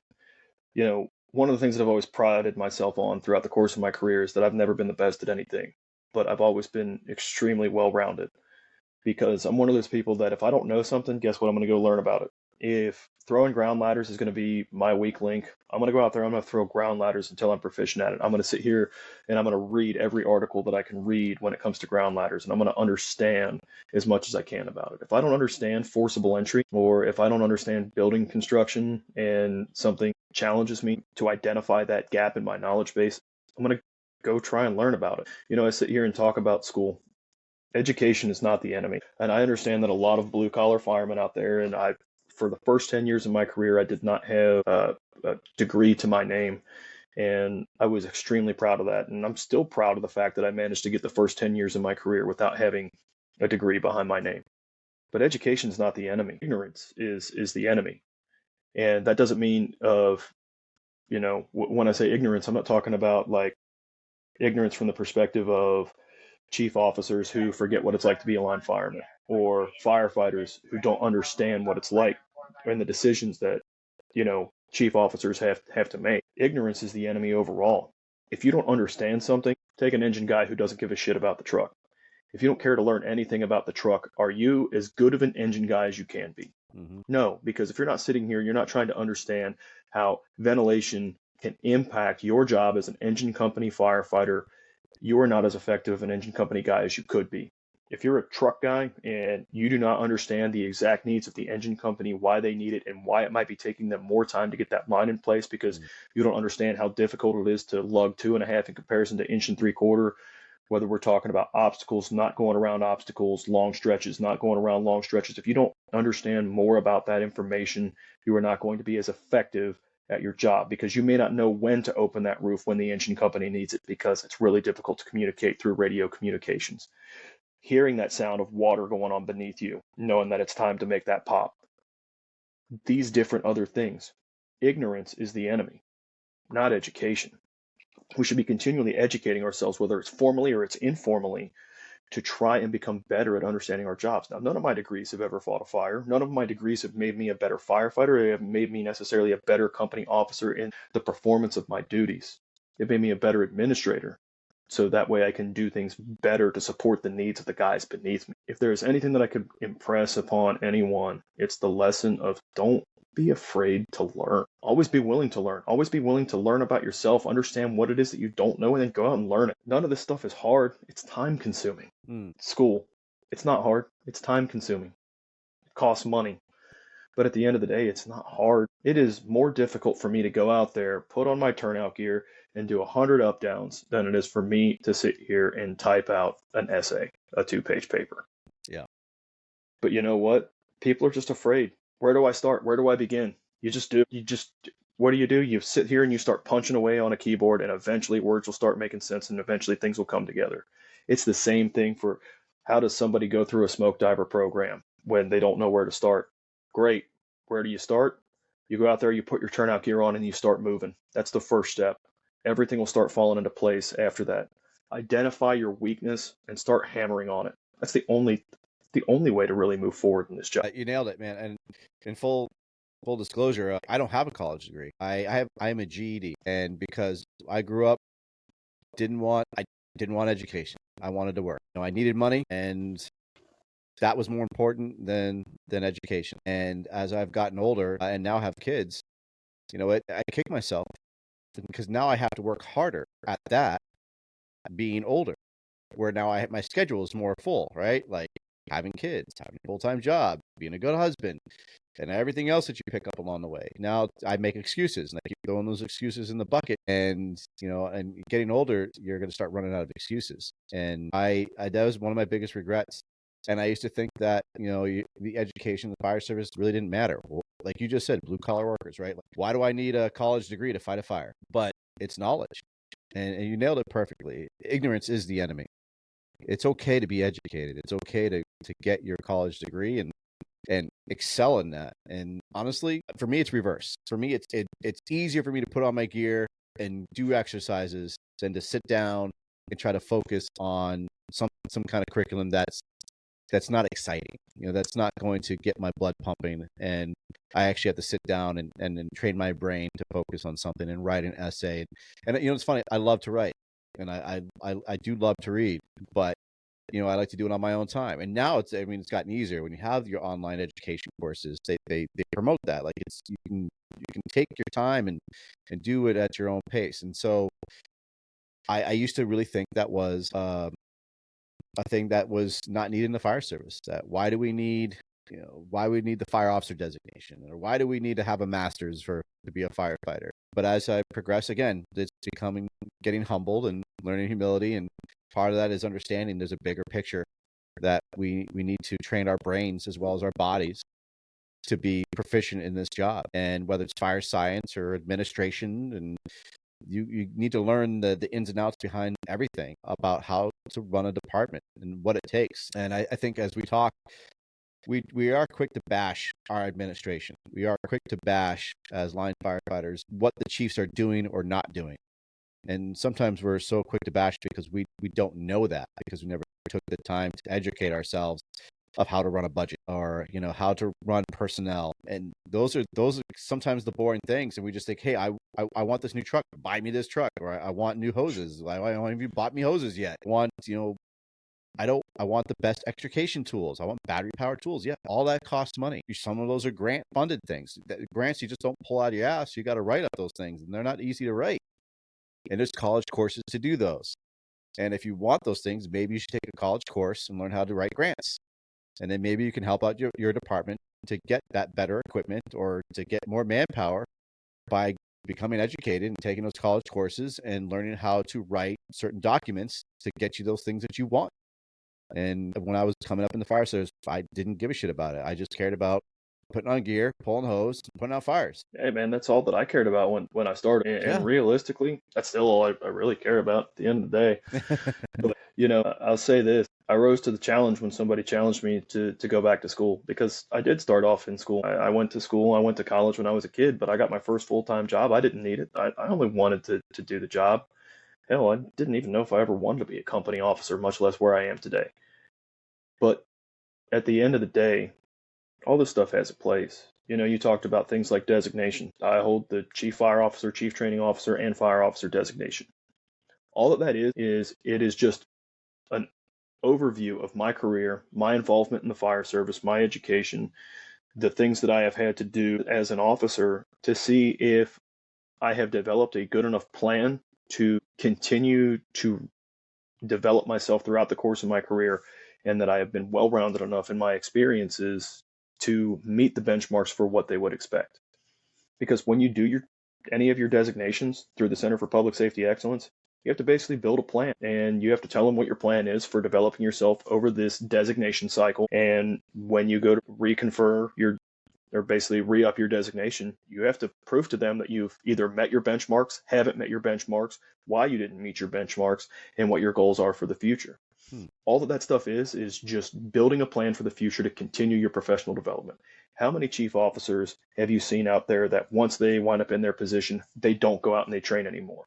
One of the things that I've always prided myself on throughout the course of my career is that I've never been the best at anything, but I've always been extremely well-rounded, because I'm one of those people that if I don't know something, guess what? I'm going to go learn about it. If throwing ground ladders is going to be my weak link, I'm going to go out there, I'm going to throw ground ladders until I'm proficient at it. I'm going to sit here and I'm going to read every article that I can read when it comes to ground ladders, and I'm going to understand as much as I can about it. If I don't understand forcible entry, or if I don't understand building construction and something challenges me to identify that gap in my knowledge base, I'm going to go try and learn about it. I sit here and talk about school. Education is not the enemy. And I understand that a lot of blue collar firemen out there, and for the first 10 years of my career, I did not have a degree to my name. And I was extremely proud of that. And I'm still proud of the fact that I managed to get the first 10 years of my career without having a degree behind my name. But education is not the enemy. Ignorance is the enemy. And that doesn't mean when I say ignorance, I'm not talking about like ignorance from the perspective of chief officers who forget what it's like to be a line fireman, or firefighters who don't understand what it's like and the decisions that chief officers have to make. Ignorance is the enemy overall. If you don't understand something, take an engine guy who doesn't give a shit about the truck. If you don't care to learn anything about the truck, are you as good of an engine guy as you can be? Mm-hmm. No, because if you're not sitting here, you're not trying to understand how ventilation can impact your job as an engine company firefighter, you are not as effective an engine company guy as you could be. If you're a truck guy and you do not understand the exact needs of the engine company, why they need it, and why it might be taking them more time to get that line in place because you don't understand how difficult it is to lug 2.5 in comparison to 1.75 inches, whether we're talking about obstacles, not going around obstacles, long stretches, not going around long stretches. If you don't understand more about that information, you are not going to be as effective at your job, because you may not know when to open that roof when the engine company needs it, because it's really difficult to communicate through radio communications. Hearing that sound of water going on beneath you, knowing that it's time to make that pop. These different other things. Ignorance is the enemy, not education. We should be continually educating ourselves, whether it's formally or it's informally, to try and become better at understanding our jobs. Now, none of my degrees have ever fought a fire. None of my degrees have made me a better firefighter. They have made me necessarily a better company officer in the performance of my duties. It made me a better administrator. So that way I can do things better to support the needs of the guys beneath me. If there's anything that I could impress upon anyone, it's the lesson of don't be afraid to learn. Always be willing to learn. Always be willing to learn about yourself, understand what it is that you don't know, and then go out and learn it. None of this stuff is hard. It's time consuming. School, it's not hard. It's time consuming. It costs money. But at the end of the day, it's not hard. It is more difficult for me to go out there, put on my turnout gear, and do 100 up downs than it is for me to sit here and type out an essay, a 2-page paper. Yeah. But you know what? People are just afraid. Where do I start? Where do I begin? You just do. What do? You sit here and you start punching away on a keyboard, and eventually words will start making sense, and eventually things will come together. It's the same thing for how does somebody go through a smoke diver program when they don't know where to start? Great. Where do you start? You go out there, you put your turnout gear on, and you start moving. That's the first step. Everything will start falling into place after that. Identify your weakness and start hammering on it. That's the only way to really move forward in this job. You nailed it, man. And in full disclosure, I don't have a college degree. I am a GED, and because I grew up, didn't want education. I wanted to work. I needed money, and that was more important than education. And as I've gotten older and now have kids, I kick myself because now I have to work harder at that, being older, where now my schedule is more full, right? Like having kids, having a full-time job, being a good husband, and everything else that you pick up along the way. Now I make excuses, and I keep throwing those excuses in the bucket. And and getting older, you're going to start running out of excuses. And I that was one of my biggest regrets. And I used to think that the education, the fire service really didn't matter. Well, like you just said, blue collar workers, right? Like, why do I need a college degree to fight a fire? But it's knowledge, and you nailed it perfectly. Ignorance is the enemy. It's okay to be educated. It's okay to get your college degree and excel in that. And honestly, for me, it's reverse. For me, it's easier for me to put on my gear and do exercises than to sit down and try to focus on some kind of curriculum that's not exciting. That's not going to get my blood pumping. And I actually have to sit down and train my brain to focus on something and write an essay. And it's funny. I love to write, and I do love to read, but I like to do it on my own time. And now it's gotten easier when you have your online education courses. They promote that. Like you can take your time and do it at your own pace. And so I used to really think that was a thing that was not needed in the fire service. That why do we need the fire officer designation, or why do we need to have a master's to be a firefighter? But as I progress, again, it's getting humbled and learning humility. And part of that is understanding there's a bigger picture, that we need to train our brains as well as our bodies to be proficient in this job. And whether it's fire science or administration, and you need to learn the ins and outs behind everything about how to run a department and what it takes. And I think as we talk, we are quick to bash our administration. We are quick to bash, as line firefighters, what the chiefs are doing or not doing. And sometimes we're so quick to bash because we don't know that, because we never took the time to educate ourselves of how to run a budget, or how to run personnel. And those are sometimes the boring things. And we just think, hey, I want this new truck, buy me this truck. Or I want new hoses. Why haven't you bought me hoses yet? I want I want the best extrication tools. I want battery powered tools. Yeah, all that costs money. Some of those are grant funded things. Grants you just don't pull out of your ass. You got to write up those things, and they're not easy to write. And there's college courses to do those. And if you want those things, maybe you should take a college course and learn how to write grants. And then maybe you can help out your department to get that better equipment, or to get more manpower by becoming educated and taking those college courses and learning how to write certain documents to get you those things that you want. And when I was coming up in the fire service, I didn't give a shit about it. I just cared about putting on gear, pulling hose, putting out fires. Hey, man, that's all that I cared about when I started. And realistically, that's still all I really care about at the end of the day. But, I'll say this. I rose to the challenge when somebody challenged me to go back to school, because I did start off in school. I went to school. I went to college when I was a kid, but I got my first full-time job. I didn't need it. I only wanted to do the job. Hell, I didn't even know if I ever wanted to be a company officer, much less where I am today. But at the end of the day, all this stuff has a place. You know, you talked about things like designation. I hold the Chief Fire Officer, Chief Training Officer, and Fire Officer designation. All that is it is just an overview of my career, my involvement in the fire service, my education, the things that I have had to do as an officer to see if I have developed a good enough plan to continue to develop myself throughout the course of my career, and that I have been well-rounded enough in my experiences to meet the benchmarks for what they would expect. Because when you do any of your designations through the Center for Public Safety Excellence, you have to basically build a plan, and you have to tell them what your plan is for developing yourself over this designation cycle. And when you go to reconfer or basically re-up your designation, you have to prove to them that you've either met your benchmarks, haven't met your benchmarks, why you didn't meet your benchmarks, and what your goals are for the future. All that stuff is just building a plan for the future to continue your professional development. How many chief officers have you seen out there that once they wind up in their position, they don't go out and they train anymore?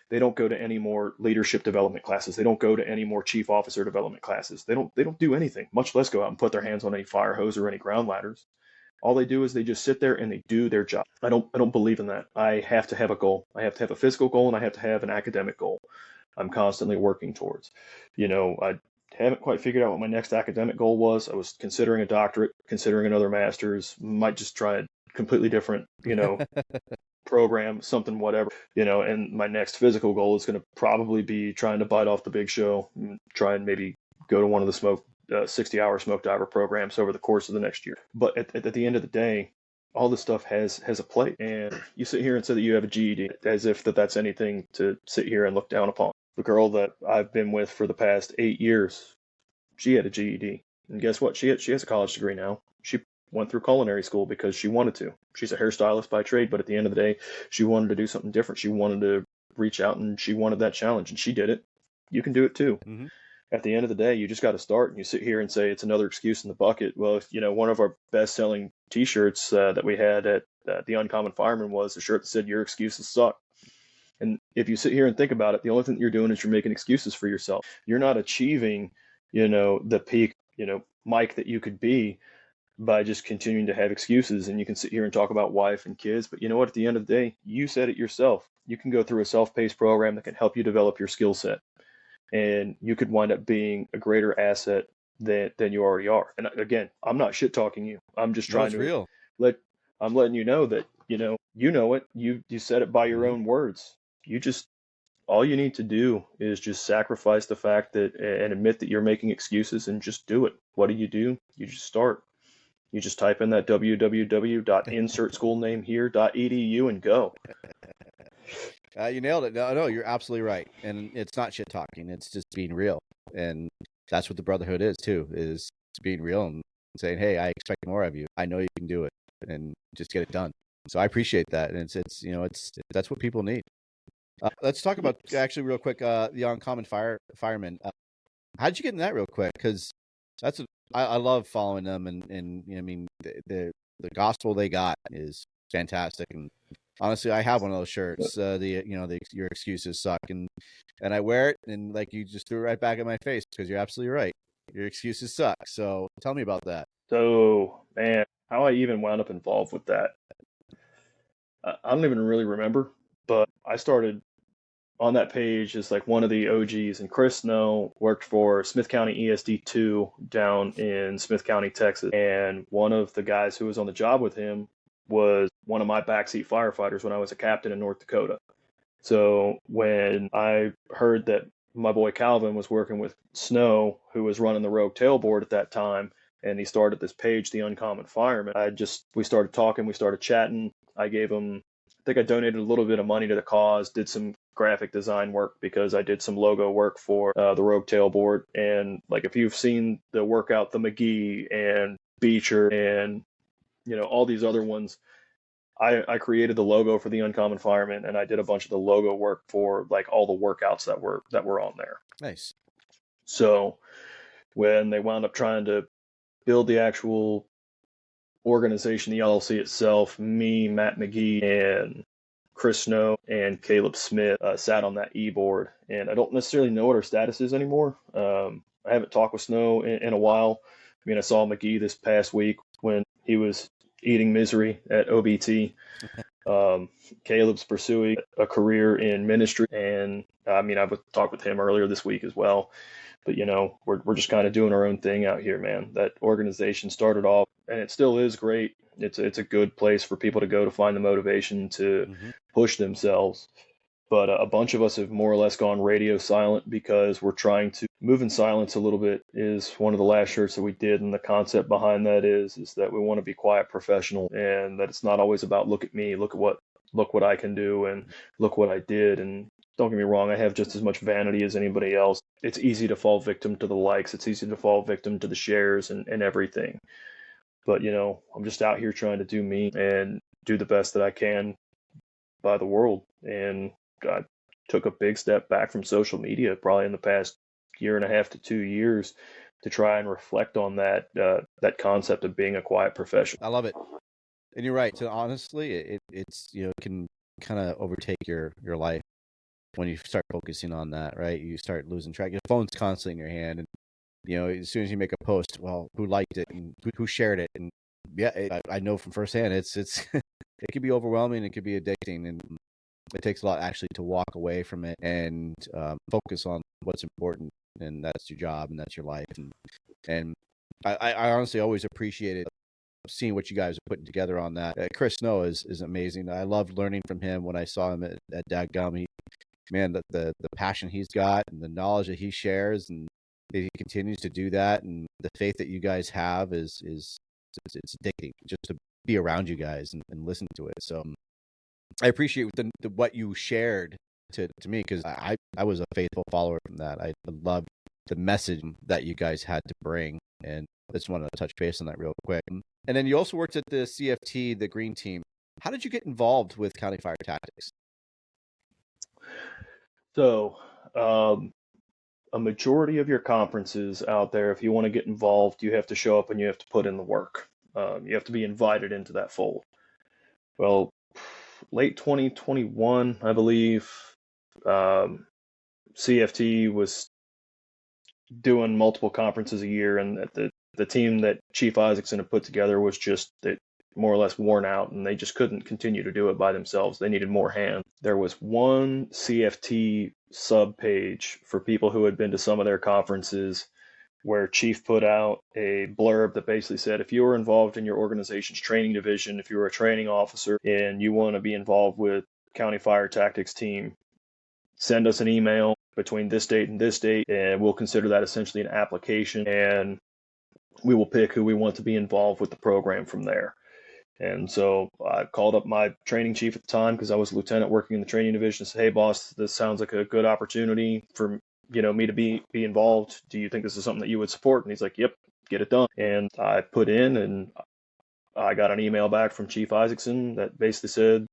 They don't go to any more leadership development classes. They don't go to any more chief officer development classes. They don't do anything, much less go out and put their hands on any fire hose or any ground ladders. All they do is they just sit there and they do their job. I don't believe in that. I have to have a goal. I have to have a physical goal, and I have to have an academic goal I'm constantly working towards. You know, I haven't quite figured out what my next academic goal was. I was considering a doctorate, considering another master's, might just try a completely different, program, something, whatever, and my next physical goal is going to probably be trying to bite off the big show, and try and maybe go to one of the 60-hour smoke diver programs over the course of the next year. But at the end of the day, all this stuff has a plate, and you sit here and say that you have a GED as if that's anything to sit here and look down upon. The girl that I've been with for the past 8 years, she had a GED, and guess what? She has a college degree now. She went through culinary school because she wanted to. She's a hairstylist by trade, but at the end of the day, she wanted to do something different. She wanted to reach out, and she wanted that challenge, and she did it. You can do it too. Mm-hmm. At the end of the day, you just got to start, and you sit here and say it's another excuse in the bucket. Well, one of our best-selling T-shirts that we had at the Uncommon Fireman was a shirt that said "Your excuses suck." And if you sit here and think about it, the only thing that you're doing is you're making excuses for yourself. You're not achieving, the peak, Mike that you could be by just continuing to have excuses. And you can sit here and talk about wife and kids, but you know what? At the end of the day, you said it yourself. You can go through a self-paced program that can help you develop your skill set, and you could wind up being a greater asset than you already are. And again, I'm not shit talking you. I'm just trying to real. I'm letting you know that you know it. You said it by your own words. All you need to do is just sacrifice the fact that and admit that you're making excuses and just do it. What do? You just start. You just type in that www.insertschoolnamehere.edu and go. You nailed it. No, you're absolutely right. And it's not shit talking. It's just being real. And that's what the brotherhood is too, is being real and saying, hey, I expect more of you. I know you can do it, and just get it done. So I appreciate that. And it's that's what people need. Let's talk about actually real quick, the Uncommon Fireman. How'd you get in that real quick? Because I love following them, and the gospel they got is fantastic. And honestly, I have one of those shirts. Your excuses suck, and I wear it, and like you just threw it right back in my face because you're absolutely right. Your excuses suck. So tell me about that. So, man, how I even wound up involved with that, I don't even really remember. But I started on that page as like one of the OGs, and Chris Snow worked for Smith County ESD2 down in Smith County, Texas. And one of the guys who was on the job with him was one of my backseat firefighters when I was a captain in North Dakota. So when I heard that my boy Calvin was working with Snow, who was running the Rogue Tailboard at that time, and he started this page, The Uncommon Fireman, we started talking, we started chatting. I think I donated a little bit of money to the cause, did some graphic design work because I did some logo work for the Rogue Tailboard. And like, if you've seen the workout, the McGee and Beecher and, all these other ones, I created the logo for the Uncommon Fireman, and I did a bunch of the logo work for like all the workouts that were on there. Nice. So when they wound up trying to build the actual organization, the LLC itself, me, Matt McGee, and Chris Snow and Caleb Smith sat on that e-board, and I don't necessarily know what her status is anymore. I haven't talked with Snow in a while. I mean, I saw McGee this past week when he was eating misery at OBT. Caleb's pursuing a career in ministry, and I mean, I've talked with him earlier this week as well. But we're just kind of doing our own thing out here, man. That organization started off, and it still is great. It's a good place for people to go to find the motivation to push themselves. But a bunch of us have more or less gone radio silent because we're trying to move in silence a little bit. Is one of the last shirts that we did, and the concept behind that is that we want to be quiet, professional, and that it's not always about look at me, look what I can do, and look what I did. And don't get me wrong, I have just as much vanity as anybody else. It's easy to fall victim to the likes. It's easy to fall victim to the shares and everything. But I'm just out here trying to do me and do the best that I can by the world. And I took a big step back from social media probably in the past year and a half to 2 years to try and reflect on that concept of being a quiet professional. I love it. And you're right. So honestly, it's it can kind of overtake your life when you start focusing on that, right? You start losing track. Your phone's constantly in your hand, and as soon as you make a post, well, who liked it and who shared it, and yeah, I know from firsthand, it's it can be overwhelming. It can be addicting, and it takes a lot actually to walk away from it and focus on what's important, and that's your job and that's your life. And I honestly always appreciated seeing what you guys are putting together on that. Chris Snow is amazing. I loved learning from him when I saw him at Dadgum. Man, the passion he's got and the knowledge that he shares, and that he continues to do that, and the faith that you guys have is it's addicting just to be around you guys and listen to it. So I appreciate what you shared to me, because I was a faithful follower from that. I loved the message that you guys had to bring, and I just wanted to touch base on that real quick. And then you also worked at the CFT, the Green Team. How did you get involved with County Fire Tactics? So, a majority of your conferences out there, if you want to get involved, you have to show up and you have to put in the work. You have to be invited into that fold. Well, late 2021, I believe, CFT was doing multiple conferences a year, and the team that Chief Isaacson had put together was just more or less worn out, and they just couldn't continue to do it by themselves. They needed more hands. There was one CFT sub page for people who had been to some of their conferences where Chief put out a blurb that basically said, if you were involved in your organization's training division, if you were a training officer and you want to be involved with County Fire Tactics team, send us an email between this date and this date, and we'll consider that essentially an application, and we will pick who we want to be involved with the program from there. And so I called up my training chief at the time, because I was a lieutenant working in the training division, and said, hey, boss, this sounds like a good opportunity for me to be involved. Do you think this is something that you would support? And he's like, yep, get it done. And I put in, and I got an email back from Chief Isaacson that basically said,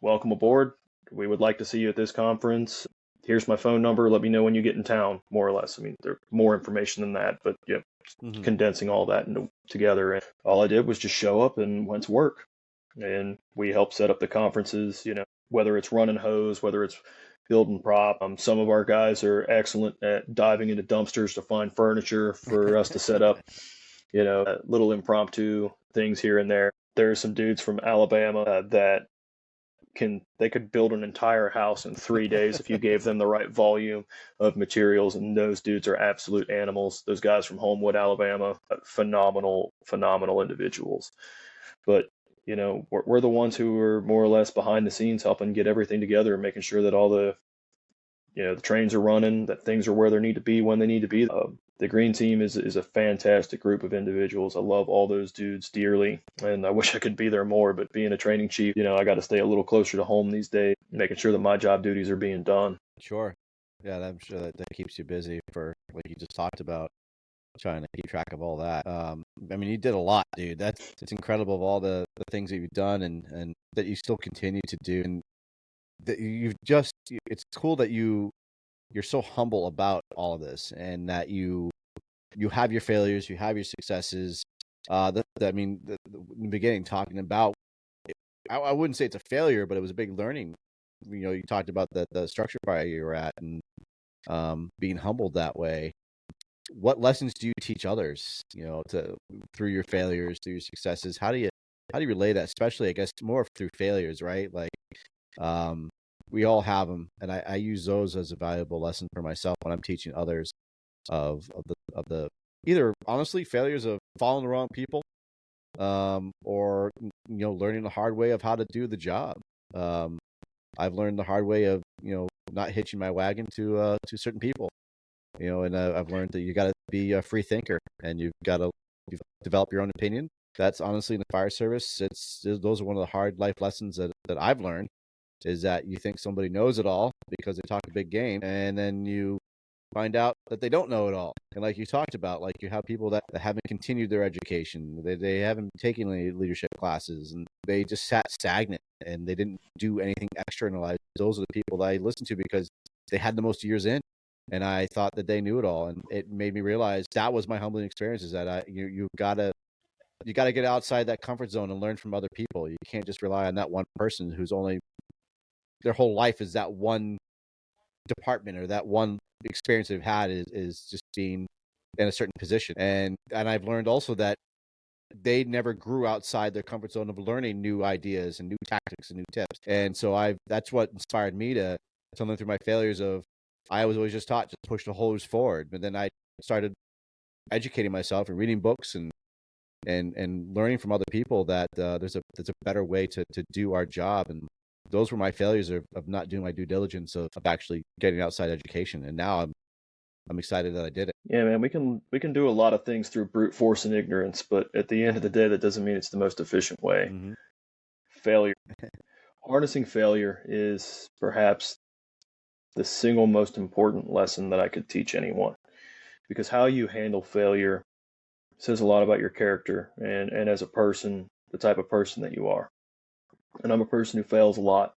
welcome aboard. We would like to see you at this conference. Here's my phone number. Let me know when you get in town, more or less. I mean, there's more information than that, but condensing all that together. And all I did was just show up and went to work. And we helped set up the conferences, whether it's running hose, whether it's building prop. Some of our guys are excellent at diving into dumpsters to find furniture for us to set up, little impromptu things here and there. There are some dudes from Alabama that they could build an entire house in 3 days if you gave them the right volume of materials, and those dudes are absolute animals. Those guys from Homewood, Alabama, phenomenal individuals. But we're the ones who are more or less behind the scenes helping get everything together and making sure that all the the trains are running, that things are where they need to be when they need to be. The Green Team is a fantastic group of individuals. I love all those dudes dearly, and I wish I could be there more, but being a training chief, I got to stay a little closer to home these days, making sure that my job duties are being done. Sure. Yeah, I'm sure that keeps you busy for what you just talked about, trying to keep track of all that. I mean, you did a lot, dude. It's incredible of all the things that you've done and that you still continue to do. And that it's cool that you're so humble about all of this, and that you have your failures, you have your successes. In the beginning, talking about, I wouldn't say it's a failure, but it was a big learning you talked about the structure fire you were at, and being humbled that way. What lessons do you teach others, to through your failures, through your successes? How do you relay that, especially, I guess, more through failures, right? Like, um, we all have them, and I use those as a valuable lesson for myself when I'm teaching others of the either, honestly, failures of following the wrong people, or learning the hard way of how to do the job. Um, I've learned the hard way of not hitching my wagon to certain people, and I've learned that you got to be a free thinker, and you've got to develop your own opinion. That's honestly, in the fire service, those are one of the hard life lessons that I've learned, is that you think somebody knows it all because they talk a big game, and then you find out that they don't know it all. And like you talked about, like, you have people that haven't continued their education, they haven't taken any leadership classes, and they just sat stagnant and they didn't do anything extra in their lives. Those are the people that I listened to because they had the most years in, and I thought that they knew it all. And it made me realize that was my humbling experience, is that you gotta get outside that comfort zone and learn from other people. You can't just rely on that one person who's only, their whole life is that one department or that one experience they've had, is just being in a certain position. And I've learned also that they never grew outside their comfort zone of learning new ideas and new tactics and new tips. And so that's what inspired me to learn through my failures. Of, I was always just taught, just push the hose forward, but then I started educating myself and reading books and learning from other people that there's a better way to do our job. And those were my failures of not doing my due diligence of actually getting outside education. And now I'm excited that I did it. Yeah, man, we can do a lot of things through brute force and ignorance, but at the end of the day, that doesn't mean it's the most efficient way. Mm-hmm. Failure. Harnessing failure is perhaps the single most important lesson that I could teach anyone, because how you handle failure says a lot about your character and as a person, the type of person that you are. And I'm a person who fails a lot.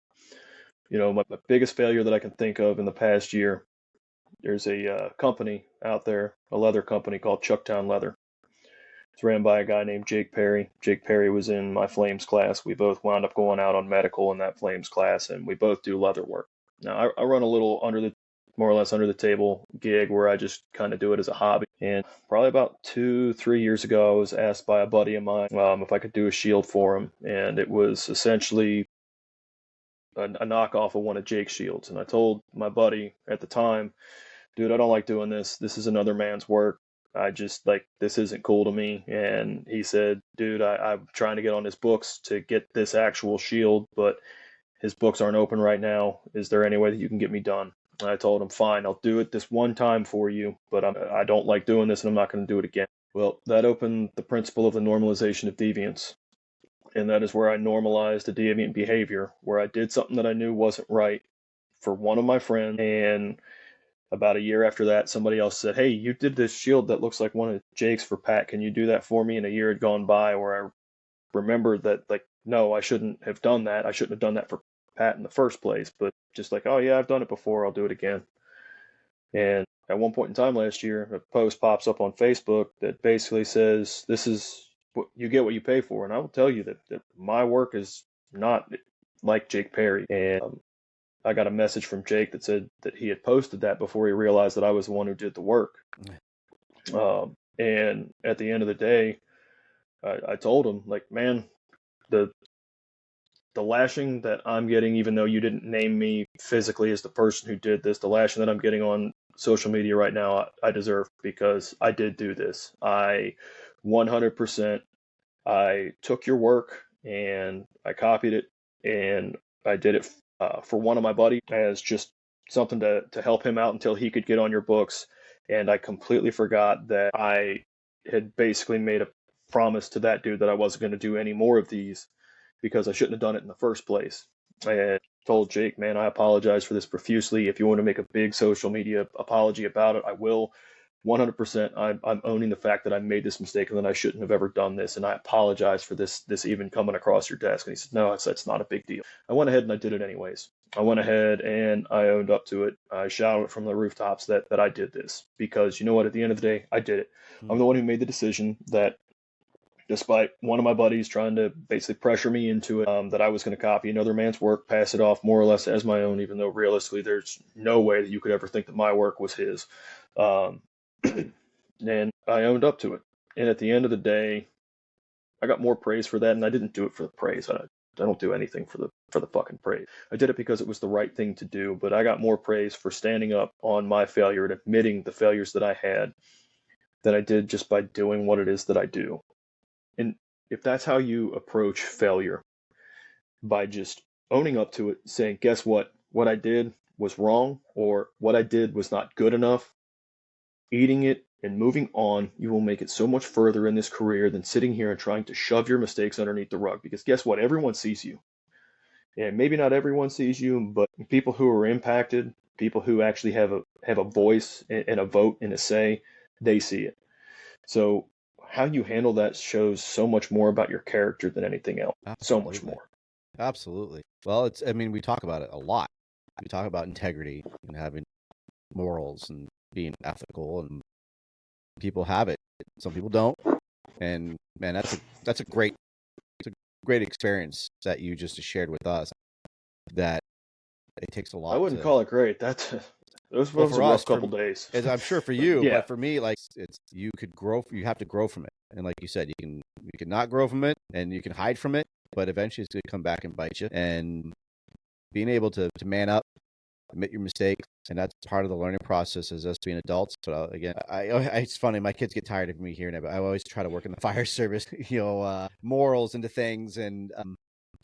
My biggest failure that I can think of in the past year, there's a company out there, a leather company called Chucktown Leather. It's ran by a guy named Jake Perry. Jake Perry was in my Flames class. We both wound up going out on medical in that Flames class, and we both do leather work. Now, I run a little more or less under the table gig where I just kind of do it as a hobby. And probably about 2-3 years ago, I was asked by a buddy of mine if I could do a shield for him. And it was essentially a knockoff of one of Jake's shields. And I told my buddy at the time, dude, I don't like doing this. This is another man's work. I just, like, this isn't cool to me. And he said, dude, I'm trying to get on his books to get this actual shield, but his books aren't open right now. Is there any way that you can get me done? And I told him, fine, I'll do it this one time for you, but I don't like doing this and I'm not going to do it again. Well, that opened the principle of the normalization of deviance. And that is where I normalized the deviant behavior, where I did something that I knew wasn't right for one of my friends. And about a year after that, somebody else said, hey, you did this shield that looks like one of Jake's for Pat. Can you do that for me? And a year had gone by where I remembered that, like, no, I shouldn't have done that. I shouldn't have done that for Pat in the first place. But just like, oh, yeah, I've done it before. I'll do it again. And at one point in time last year, a post pops up on Facebook that basically says, this is what you get, what you pay for. And I will tell you that my work is not like Jake Perry. And I got a message from Jake that said that he had posted that before he realized that I was the one who did the work. And at the end of the day, I told him, like, man, the lashing that I'm getting, even though you didn't name me physically as the person who did this, the lashing that I'm getting on social media right now, I deserve, because I did do this. I 100%, I took your work and I copied it and I did it for one of my buddies as just something to help him out until he could get on your books. And I completely forgot that I had basically made a promise to that dude that I wasn't going to do any more of these, because I shouldn't have done it in the first place. I told Jake, man, I apologize for this profusely. If you want to make a big social media apology about it, I will. 100%, I'm owning the fact that I made this mistake and that I shouldn't have ever done this, and I apologize for this even coming across your desk. And he said, no, it's not a big deal. I went ahead and I did it anyways. I went ahead and I owned up to it. I shouted from the rooftops that I did this, because you know what? At the end of the day, I did it. I'm the one who made the decision that despite one of my buddies trying to basically pressure me into it, that I was going to copy another man's work, pass it off more or less as my own, even though realistically there's no way that you could ever think that my work was his. Um, and I owned up to it. And at the end of the day, I got more praise for that, and I didn't do it for the praise. I don't do anything for the fucking praise. I did it because it was the right thing to do, but I got more praise for standing up on my failure and admitting the failures that I had than I did just by doing what it is that I do. And if that's how you approach failure, by just owning up to it, saying, guess what I did was wrong, or what I did was not good enough, eating it and moving on, you will make it so much further in this career than sitting here and trying to shove your mistakes underneath the rug. Because guess what? Everyone sees you. And maybe not everyone sees you, but people who are impacted, people who actually have a voice and a vote and a say, they see it. So how you handle that shows so much more about your character than anything else. So much more. Absolutely. Well, we talk about it a lot. We talk about integrity and having morals and being ethical, and people have it. Some people don't. And man, that's a great experience that you just shared with us. That it takes a lot. I wouldn't call it great. Those was a rough couple days. I'm sure for you, yeah. But for me, like you could grow. You have to grow from it, and like you said, you can not grow from it, and you can hide from it, but eventually it's going to come back and bite you. And being able to man up, admit your mistakes, and that's part of the learning process as us being adults. So again, it's funny. My kids get tired of me hearing it, but I always try to work in the fire service, morals into things, and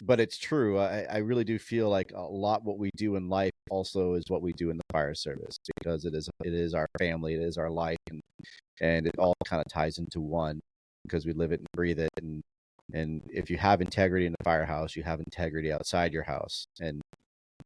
but it's true. I really do feel like a lot what we do in life also is what we do in the fire service, because it is our family, it is our life, and it all kind of ties into one, because we live it and breathe it. And if you have integrity in the firehouse, you have integrity outside your house, and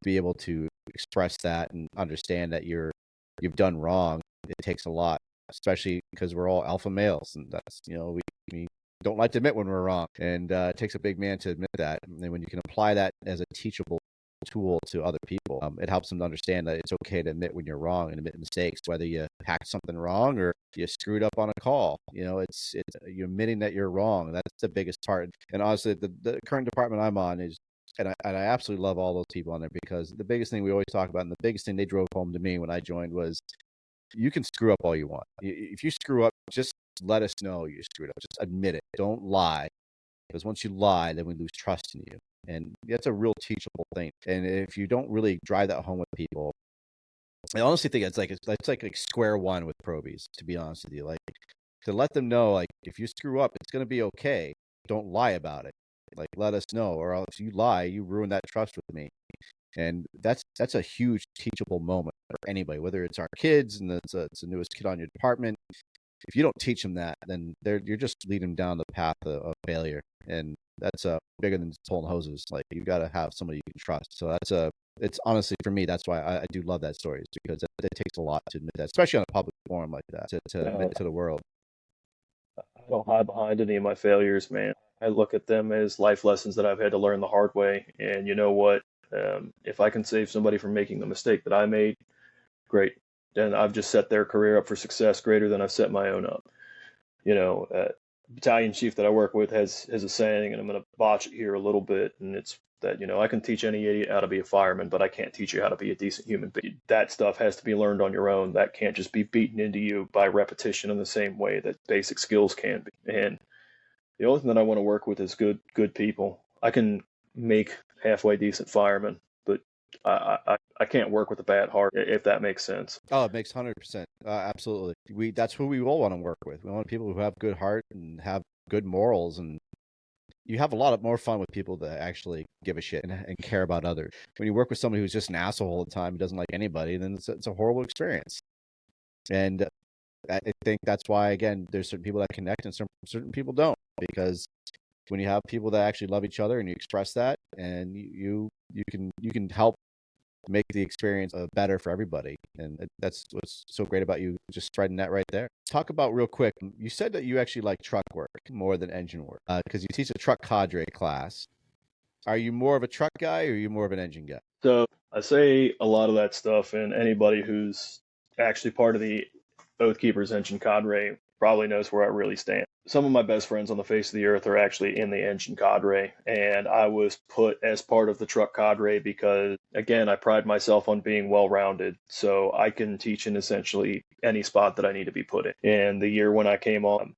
be able to express that and understand that you've done wrong. It takes a lot, especially because we're all alpha males, and that's we don't like to admit when we're wrong, and it takes a big man to admit that. And when you can apply that as a teachable tool to other people, it helps them to understand that it's okay to admit when you're wrong and admit mistakes, whether you packed something wrong or you screwed up on a call. It's you're admitting that you're wrong. That's the biggest part. And honestly, the current department I'm on is, and I absolutely love all those people on there, because the biggest thing we always talk about, and the biggest thing they drove home to me when I joined, was you can screw up all you want. If you screw up, just let us know you screwed up. Just admit it. Don't lie, because once you lie, then we lose trust in you. And that's a real teachable thing. And if you don't really drive that home with people, I honestly think it's like square one with probies, to be honest with you. Like, to let them know, like, if you screw up, it's going to be okay. Don't lie about it. Like, let us know, or else if you lie, you ruin that trust with me. And that's a huge teachable moment for anybody, whether it's our kids and it's the newest kid on your department. If you don't teach them that, then you're just leading them down the path of failure. And that's bigger than pulling hoses. Like, you got to have somebody you can trust. So it's honestly, for me, that's why I do love that story, because it takes a lot to admit that, especially on a public forum like that, to admit to the world. I don't hide behind any of my failures, man. I look at them as life lessons that I've had to learn the hard way. And you know what? If I can save somebody from making the mistake that I made, great. Then I've just set their career up for success greater than I've set my own up. Battalion chief that I work with has a saying, and I'm going to botch it here a little bit, and it's that, I can teach any idiot how to be a fireman, but I can't teach you how to be a decent human being. That stuff has to be learned on your own. That can't just be beaten into you by repetition in the same way that basic skills can be. And the only thing that I want to work with is good people. I can make halfway decent firemen, but I can't work with a bad heart, if that makes sense. Oh, it makes 100%. Absolutely. That's who we all want to work with. We want people who have good heart and have good morals, and you have a lot more fun with people that actually give a shit and care about others. When you work with somebody who's just an asshole all the time, who doesn't like anybody, then it's a horrible experience. And I think that's why, again, there's certain people that connect and certain people don't, because when you have people that actually love each other and you express that, and you can help make the experience better for everybody. And that's what's so great about you just spreading that right there. Talk about real quick, you said that you actually like truck work more than engine work, because you teach a truck cadre class. Are you more of a truck guy, or are you more of an engine guy? So I say a lot of that stuff, and anybody who's actually part of the Oath Keepers engine cadre probably knows where I really stand. some of my best friends on the face of the earth are actually in the engine cadre, and I was put as part of the truck cadre because, again, I pride myself on being well-rounded, so I can teach in essentially any spot that I need to be put in. And the year when I came on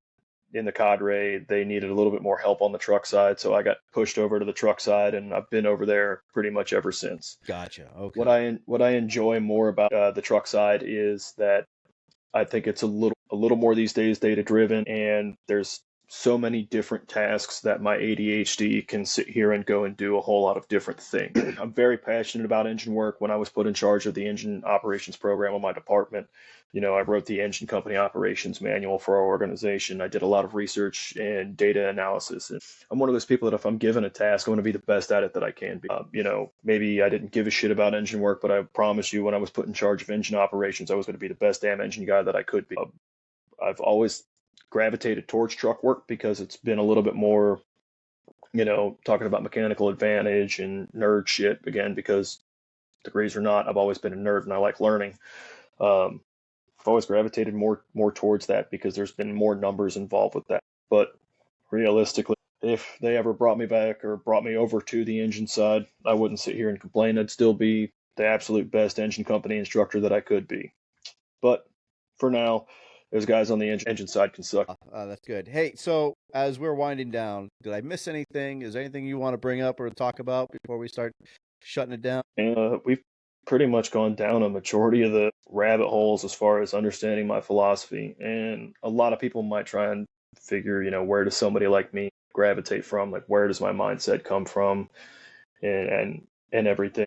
in the cadre, they needed a little bit more help on the truck side, so I got pushed over to the truck side, and I've been over there pretty much ever since. Gotcha. Okay. What I enjoy more about the truck side is that I think it's a little more these days data driven, and there's so many different tasks that my ADHD can sit here and go and do a whole lot of different things. I'm very passionate about engine work. When I was put in charge of the engine operations program of my department, I wrote the engine company operations manual for our organization. I did a lot of research and data analysis. And I'm one of those people that if I'm given a task, I want to be the best at it that I can be. Maybe I didn't give a shit about engine work, but I promise you when I was put in charge of engine operations, I was going to be the best damn engine guy that I could be. I've always gravitated towards truck work because it's been a little bit more, talking about mechanical advantage and nerd shit again, because degrees or not, I've always been a nerd and I like learning. I've always gravitated more towards that because there's been more numbers involved with that. But realistically, if they ever brought me back or brought me over to the engine side, I wouldn't sit here and complain. I'd still be the absolute best engine company instructor that I could be. But for now, those guys on the engine side can suck. That's good. Hey, so as we're winding down, did I miss anything? Is there anything you want to bring up or talk about before we start shutting it down? And we've pretty much gone down a majority of the rabbit holes as far as understanding my philosophy. And a lot of people might try and figure, where does somebody like me gravitate from? Like, where does my mindset come from? And everything.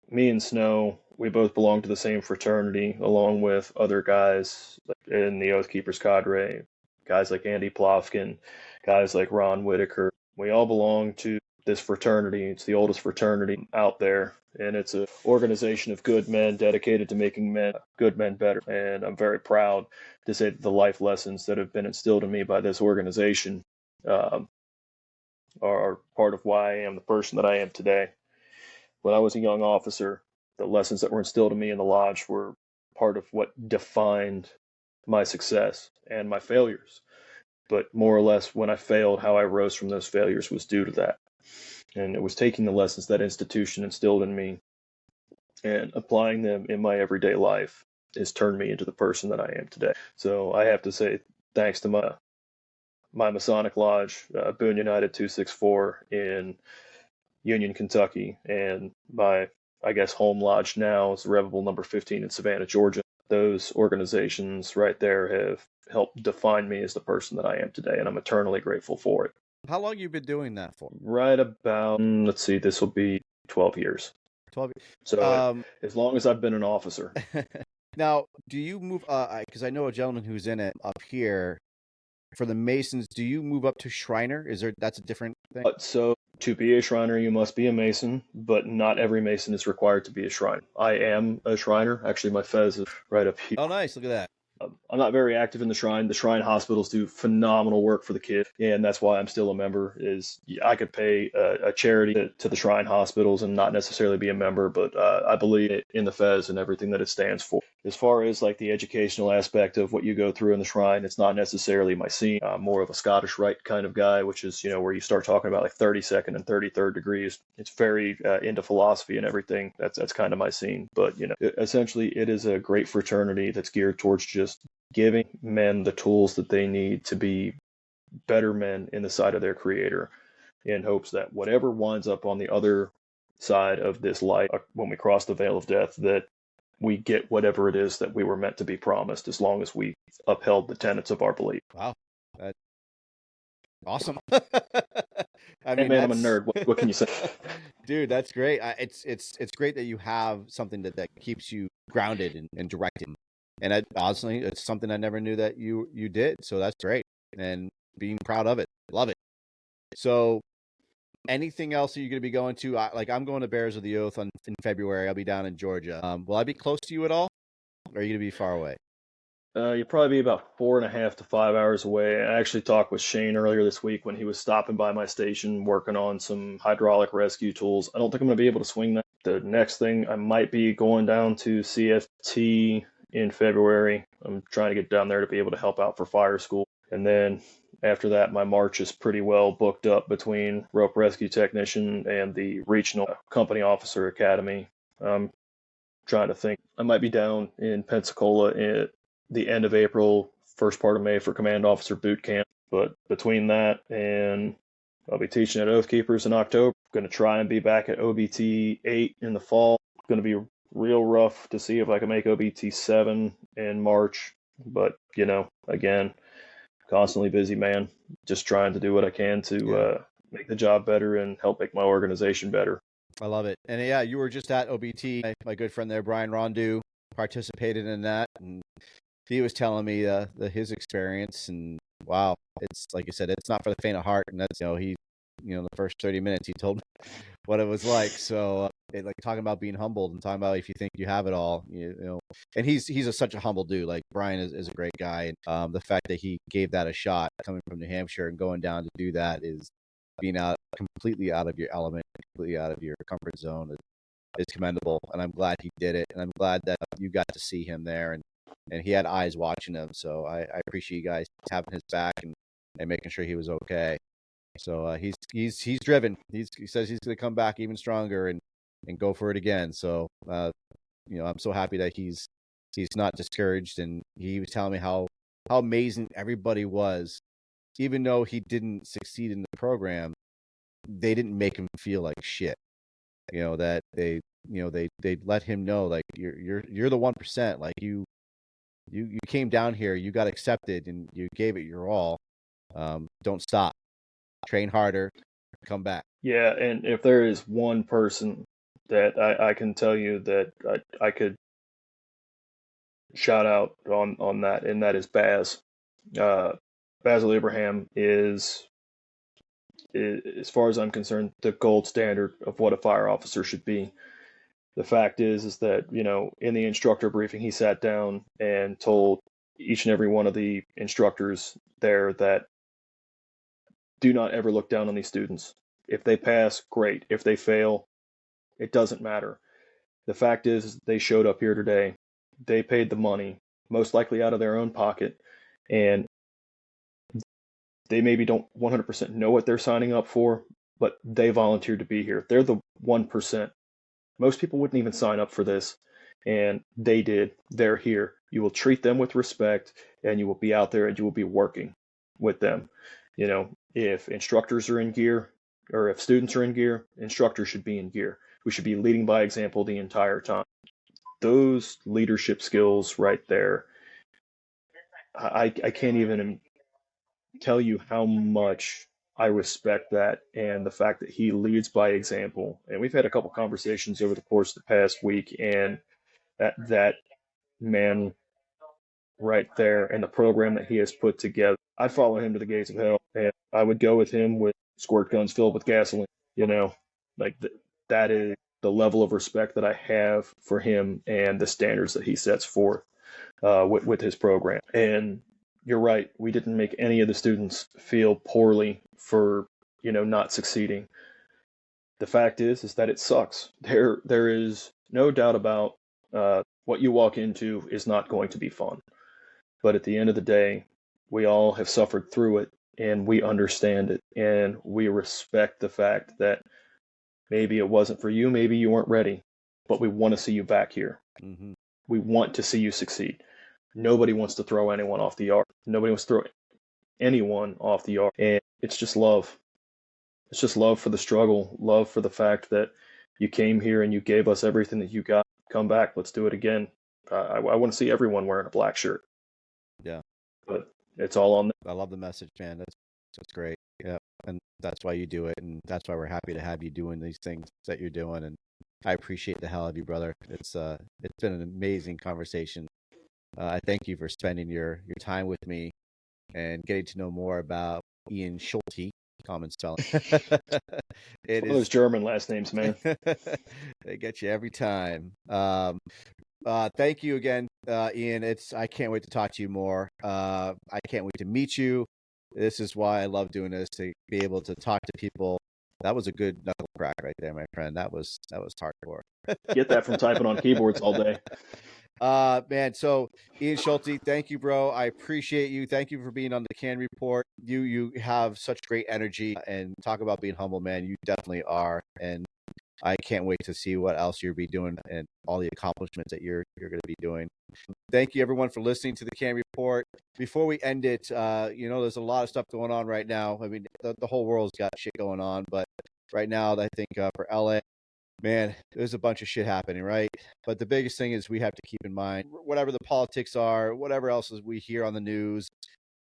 Me and Snow, we both belong to the same fraternity, along with other guys in the Oath Keepers cadre, guys like Andy Plofkin, guys like Ron Whitaker. We all belong to this fraternity. It's the oldest fraternity out there, and it's an organization of good men dedicated to making good men better. And I'm very proud to say that the life lessons that have been instilled in me by this organization are part of why I am the person that I am today. When I was a young officer, the lessons that were instilled in me in the lodge were part of what defined my success and my failures. But more or less, when I failed, how I rose from those failures was due to that. And it was taking the lessons that institution instilled in me and applying them in my everyday life has turned me into the person that I am today. So I have to say, thanks to my Masonic Lodge, Boone United 264 in Union, Kentucky, and my, I guess, home lodge now is Revable number 15 in Savannah, Georgia. Those organizations right there have helped define me as the person that I am today, and I'm eternally grateful for it. How long you been doing that for? Right about, let's see, this will be 12 years. 12. So as long as I've been an officer. Now, do you move, because I know a gentleman who's in it up here, for the Masons, do you move up to Shriner? That's a different thing? So to be a Shriner, you must be a Mason, but not every Mason is required to be a Shriner. I am a Shriner. Actually, my fez is right up here. Oh, nice. Look at that. I'm not very active in the Shrine. The Shrine hospitals do phenomenal work for the kid, and that's why I'm still a member. I could pay a charity to the Shrine hospitals and not necessarily be a member, but I believe in the Fez and everything that it stands for. As far as like the educational aspect of what you go through in the Shrine, it's not necessarily my scene. I'm more of a Scottish Rite kind of guy, which is where you start talking about like 32nd and 33rd degrees. It's very into philosophy and everything. That's kind of my scene. But essentially, it is a great fraternity that's geared towards just giving men the tools that they need to be better men in the sight of their creator, in hopes that whatever winds up on the other side of this life, when we cross the veil of death, that we get whatever it is that we were meant to be promised, as long as we upheld the tenets of our belief. Wow. That's awesome. I mean, man, I'm a nerd. What can you say? Dude, that's great. It's great that you have something that keeps you grounded and directed. And honestly, it's something I never knew that you did. So that's great. And being proud of it. Love it. So anything else that you're going to be going to? I'm going to Bears of the Oath in February. I'll be down in Georgia. Will I be close to you at all? Or are you going to be far away? You'll probably be about 4.5 to 5 hours away. I actually talked with Shane earlier this week when he was stopping by my station working on some hydraulic rescue tools. I don't think I'm going to be able to swing that. The next thing, I might be going down to CFT in February. I'm trying to get down there to be able to help out for fire school. And then after that, my March is pretty well booked up between rope rescue technician and the regional company officer academy. I'm trying to think. I might be down in Pensacola at the end of April, first part of May for command officer boot camp. But between that and I'll be teaching at Oath Keepers in October. Going to try and be back at OBT 8 in the fall. Going to be real rough to see if I can make OBT 7 in March. But, again, constantly busy, man. Just trying to do what I can to make the job better and help make my organization better. I love it. And yeah, you were just at OBT. My good friend there, Brian Rondu, participated in that. And he was telling me his experience. And wow, it's like you said, it's not for the faint of heart. And that's, the first 30 minutes, he told me what it was like. So like talking about being humbled and talking about if you think you have it all, and he's such a humble dude. Like Brian is a great guy. And the fact that he gave that a shot coming from New Hampshire and going down to do that is being completely out of your element, completely out of your comfort zone is commendable. And I'm glad he did it. And I'm glad that you got to see him there and he had eyes watching him. So I appreciate you guys having his back and making sure he was okay. So he's driven. He says he's going to come back even stronger and go for it again. So I'm so happy that he's not discouraged. And he was telling me how amazing everybody was, even though he didn't succeed in the program. They didn't make him feel like shit. That they let him know like you're the 1%. Like you came down here, you got accepted, and you gave it your all. Don't stop. Train harder, come back. Yeah, and if there is one person that I can tell you that I could shout out on that, and that is Baz. Basil Abraham is, as far as I'm concerned, the gold standard of what a fire officer should be. The fact is that, in the instructor briefing, he sat down and told each and every one of the instructors there that do not ever look down on these students. If they pass, great. If they fail, it doesn't matter. The fact is they showed up here today. They paid the money, most likely out of their own pocket, and they maybe don't 100% know what they're signing up for, but they volunteered to be here. They're the 1%. Most people wouldn't even sign up for this, and they did. They're here. You will treat them with respect, and you will be out there and you will be working with them. If instructors are in gear, or if students are in gear, instructors should be in gear. We should be leading by example the entire time. Those leadership skills right there, I can't even tell you how much I respect that, and the fact that he leads by example. And we've had a couple conversations over the course of the past week, and that man right there and the program that he has put together, I'd follow him to the gates of hell, and I would go with him with squirt guns filled with gasoline. Like that is the level of respect that I have for him and the standards that he sets forth with his program. And you're right, we didn't make any of the students feel poorly for not succeeding. The fact is that it sucks. There is no doubt about what you walk into is not going to be fun. But at the end of the day, we all have suffered through it, and we understand it, and we respect the fact that maybe it wasn't for you, maybe you weren't ready, but we want to see you back here. Mm-hmm. We want to see you succeed. Nobody wants to throw anyone off the arc. Nobody wants to throw anyone off the arc. And it's just love. It's just love for the struggle, love for the fact that you came here and you gave us everything that you got. Come back. Let's do it again. I want to see everyone wearing a black shirt. Yeah. But it's all on them. I love the message, man. That's great. Yeah. And that's why you do it. And that's why we're happy to have you doing these things that you're doing. And I appreciate the hell out of you, brother. It's been an amazing conversation. I thank you for spending your time with me and getting to know more about Ian Schulte, common spelling. It is those German last names, man. They get you every time. Thank you again, Ian. I can't wait to talk to you more. I can't wait to meet you. This is why I love doing this, to be able to talk to people. That was a good knuckle crack right there, my friend. That was hardcore. Get that from typing on keyboards all day. Man, so Ian Schulte, thank you, bro. I appreciate you. Thank you for being on the C.A.N Report. You have such great energy, and talk about being humble, man. You definitely are, and I can't wait to see what else you'll be doing and all the accomplishments that you're going to be doing. Thank you, everyone, for listening to the C.A.N Report. Before we end it, there's a lot of stuff going on right now. I mean, the whole world's got shit going on, but right now, I think for LA, man, there's a bunch of shit happening, right? But the biggest thing is we have to keep in mind, whatever the politics are, whatever else is we hear on the news,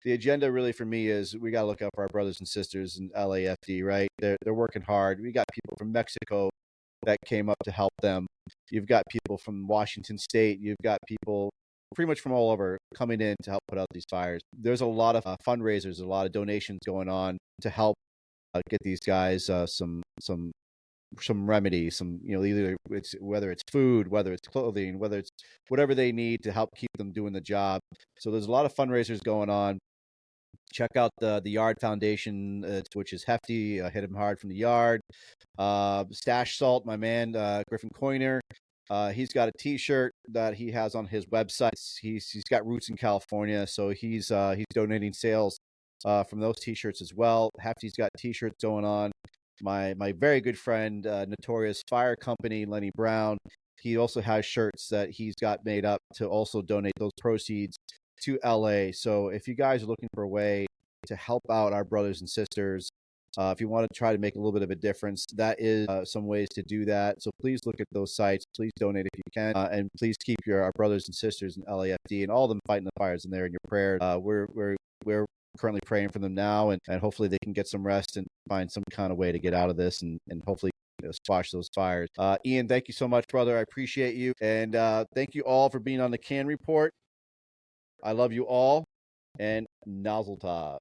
the agenda really for me is we got to look out for our brothers and sisters in LAFD, right? They're working hard. We got people from Mexico that came up to help them. You've got people from Washington State. You've got people pretty much from all over coming in to help put out these fires. There's a lot of fundraisers, a lot of donations going on to help get these guys some remedy, either whether it's food, whether it's clothing, whether it's whatever they need to help keep them doing the job. So there's a lot of fundraisers going on. Check out the Yard Foundation, which is hefty. Hit him hard from the Yard. Stash Salt, my man, Griffin Coiner. He's got a T-shirt that he has on his website. He's got roots in California, so he's donating sales from those T-shirts as well. Hefty's got T-shirts going on. My very good friend, Notorious Fire Company, Lenny Brown. He also has shirts that he's got made up to also donate those proceeds to LA. So if you guys are looking for a way to help out our brothers and sisters, if you want to try to make a little bit of a difference, that is some ways to do that. So please look at those sites. Please donate if you can, and please keep our brothers and sisters in LAFD and all of them fighting the fires in there in your prayer. We're currently praying for them now, and hopefully they can get some rest and find some kind of way to get out of this and hopefully squash those fires. Ian, thank you so much, brother. I appreciate you, and thank you all for being on the C.A.N Report. I love you all, and Nozzle Tov.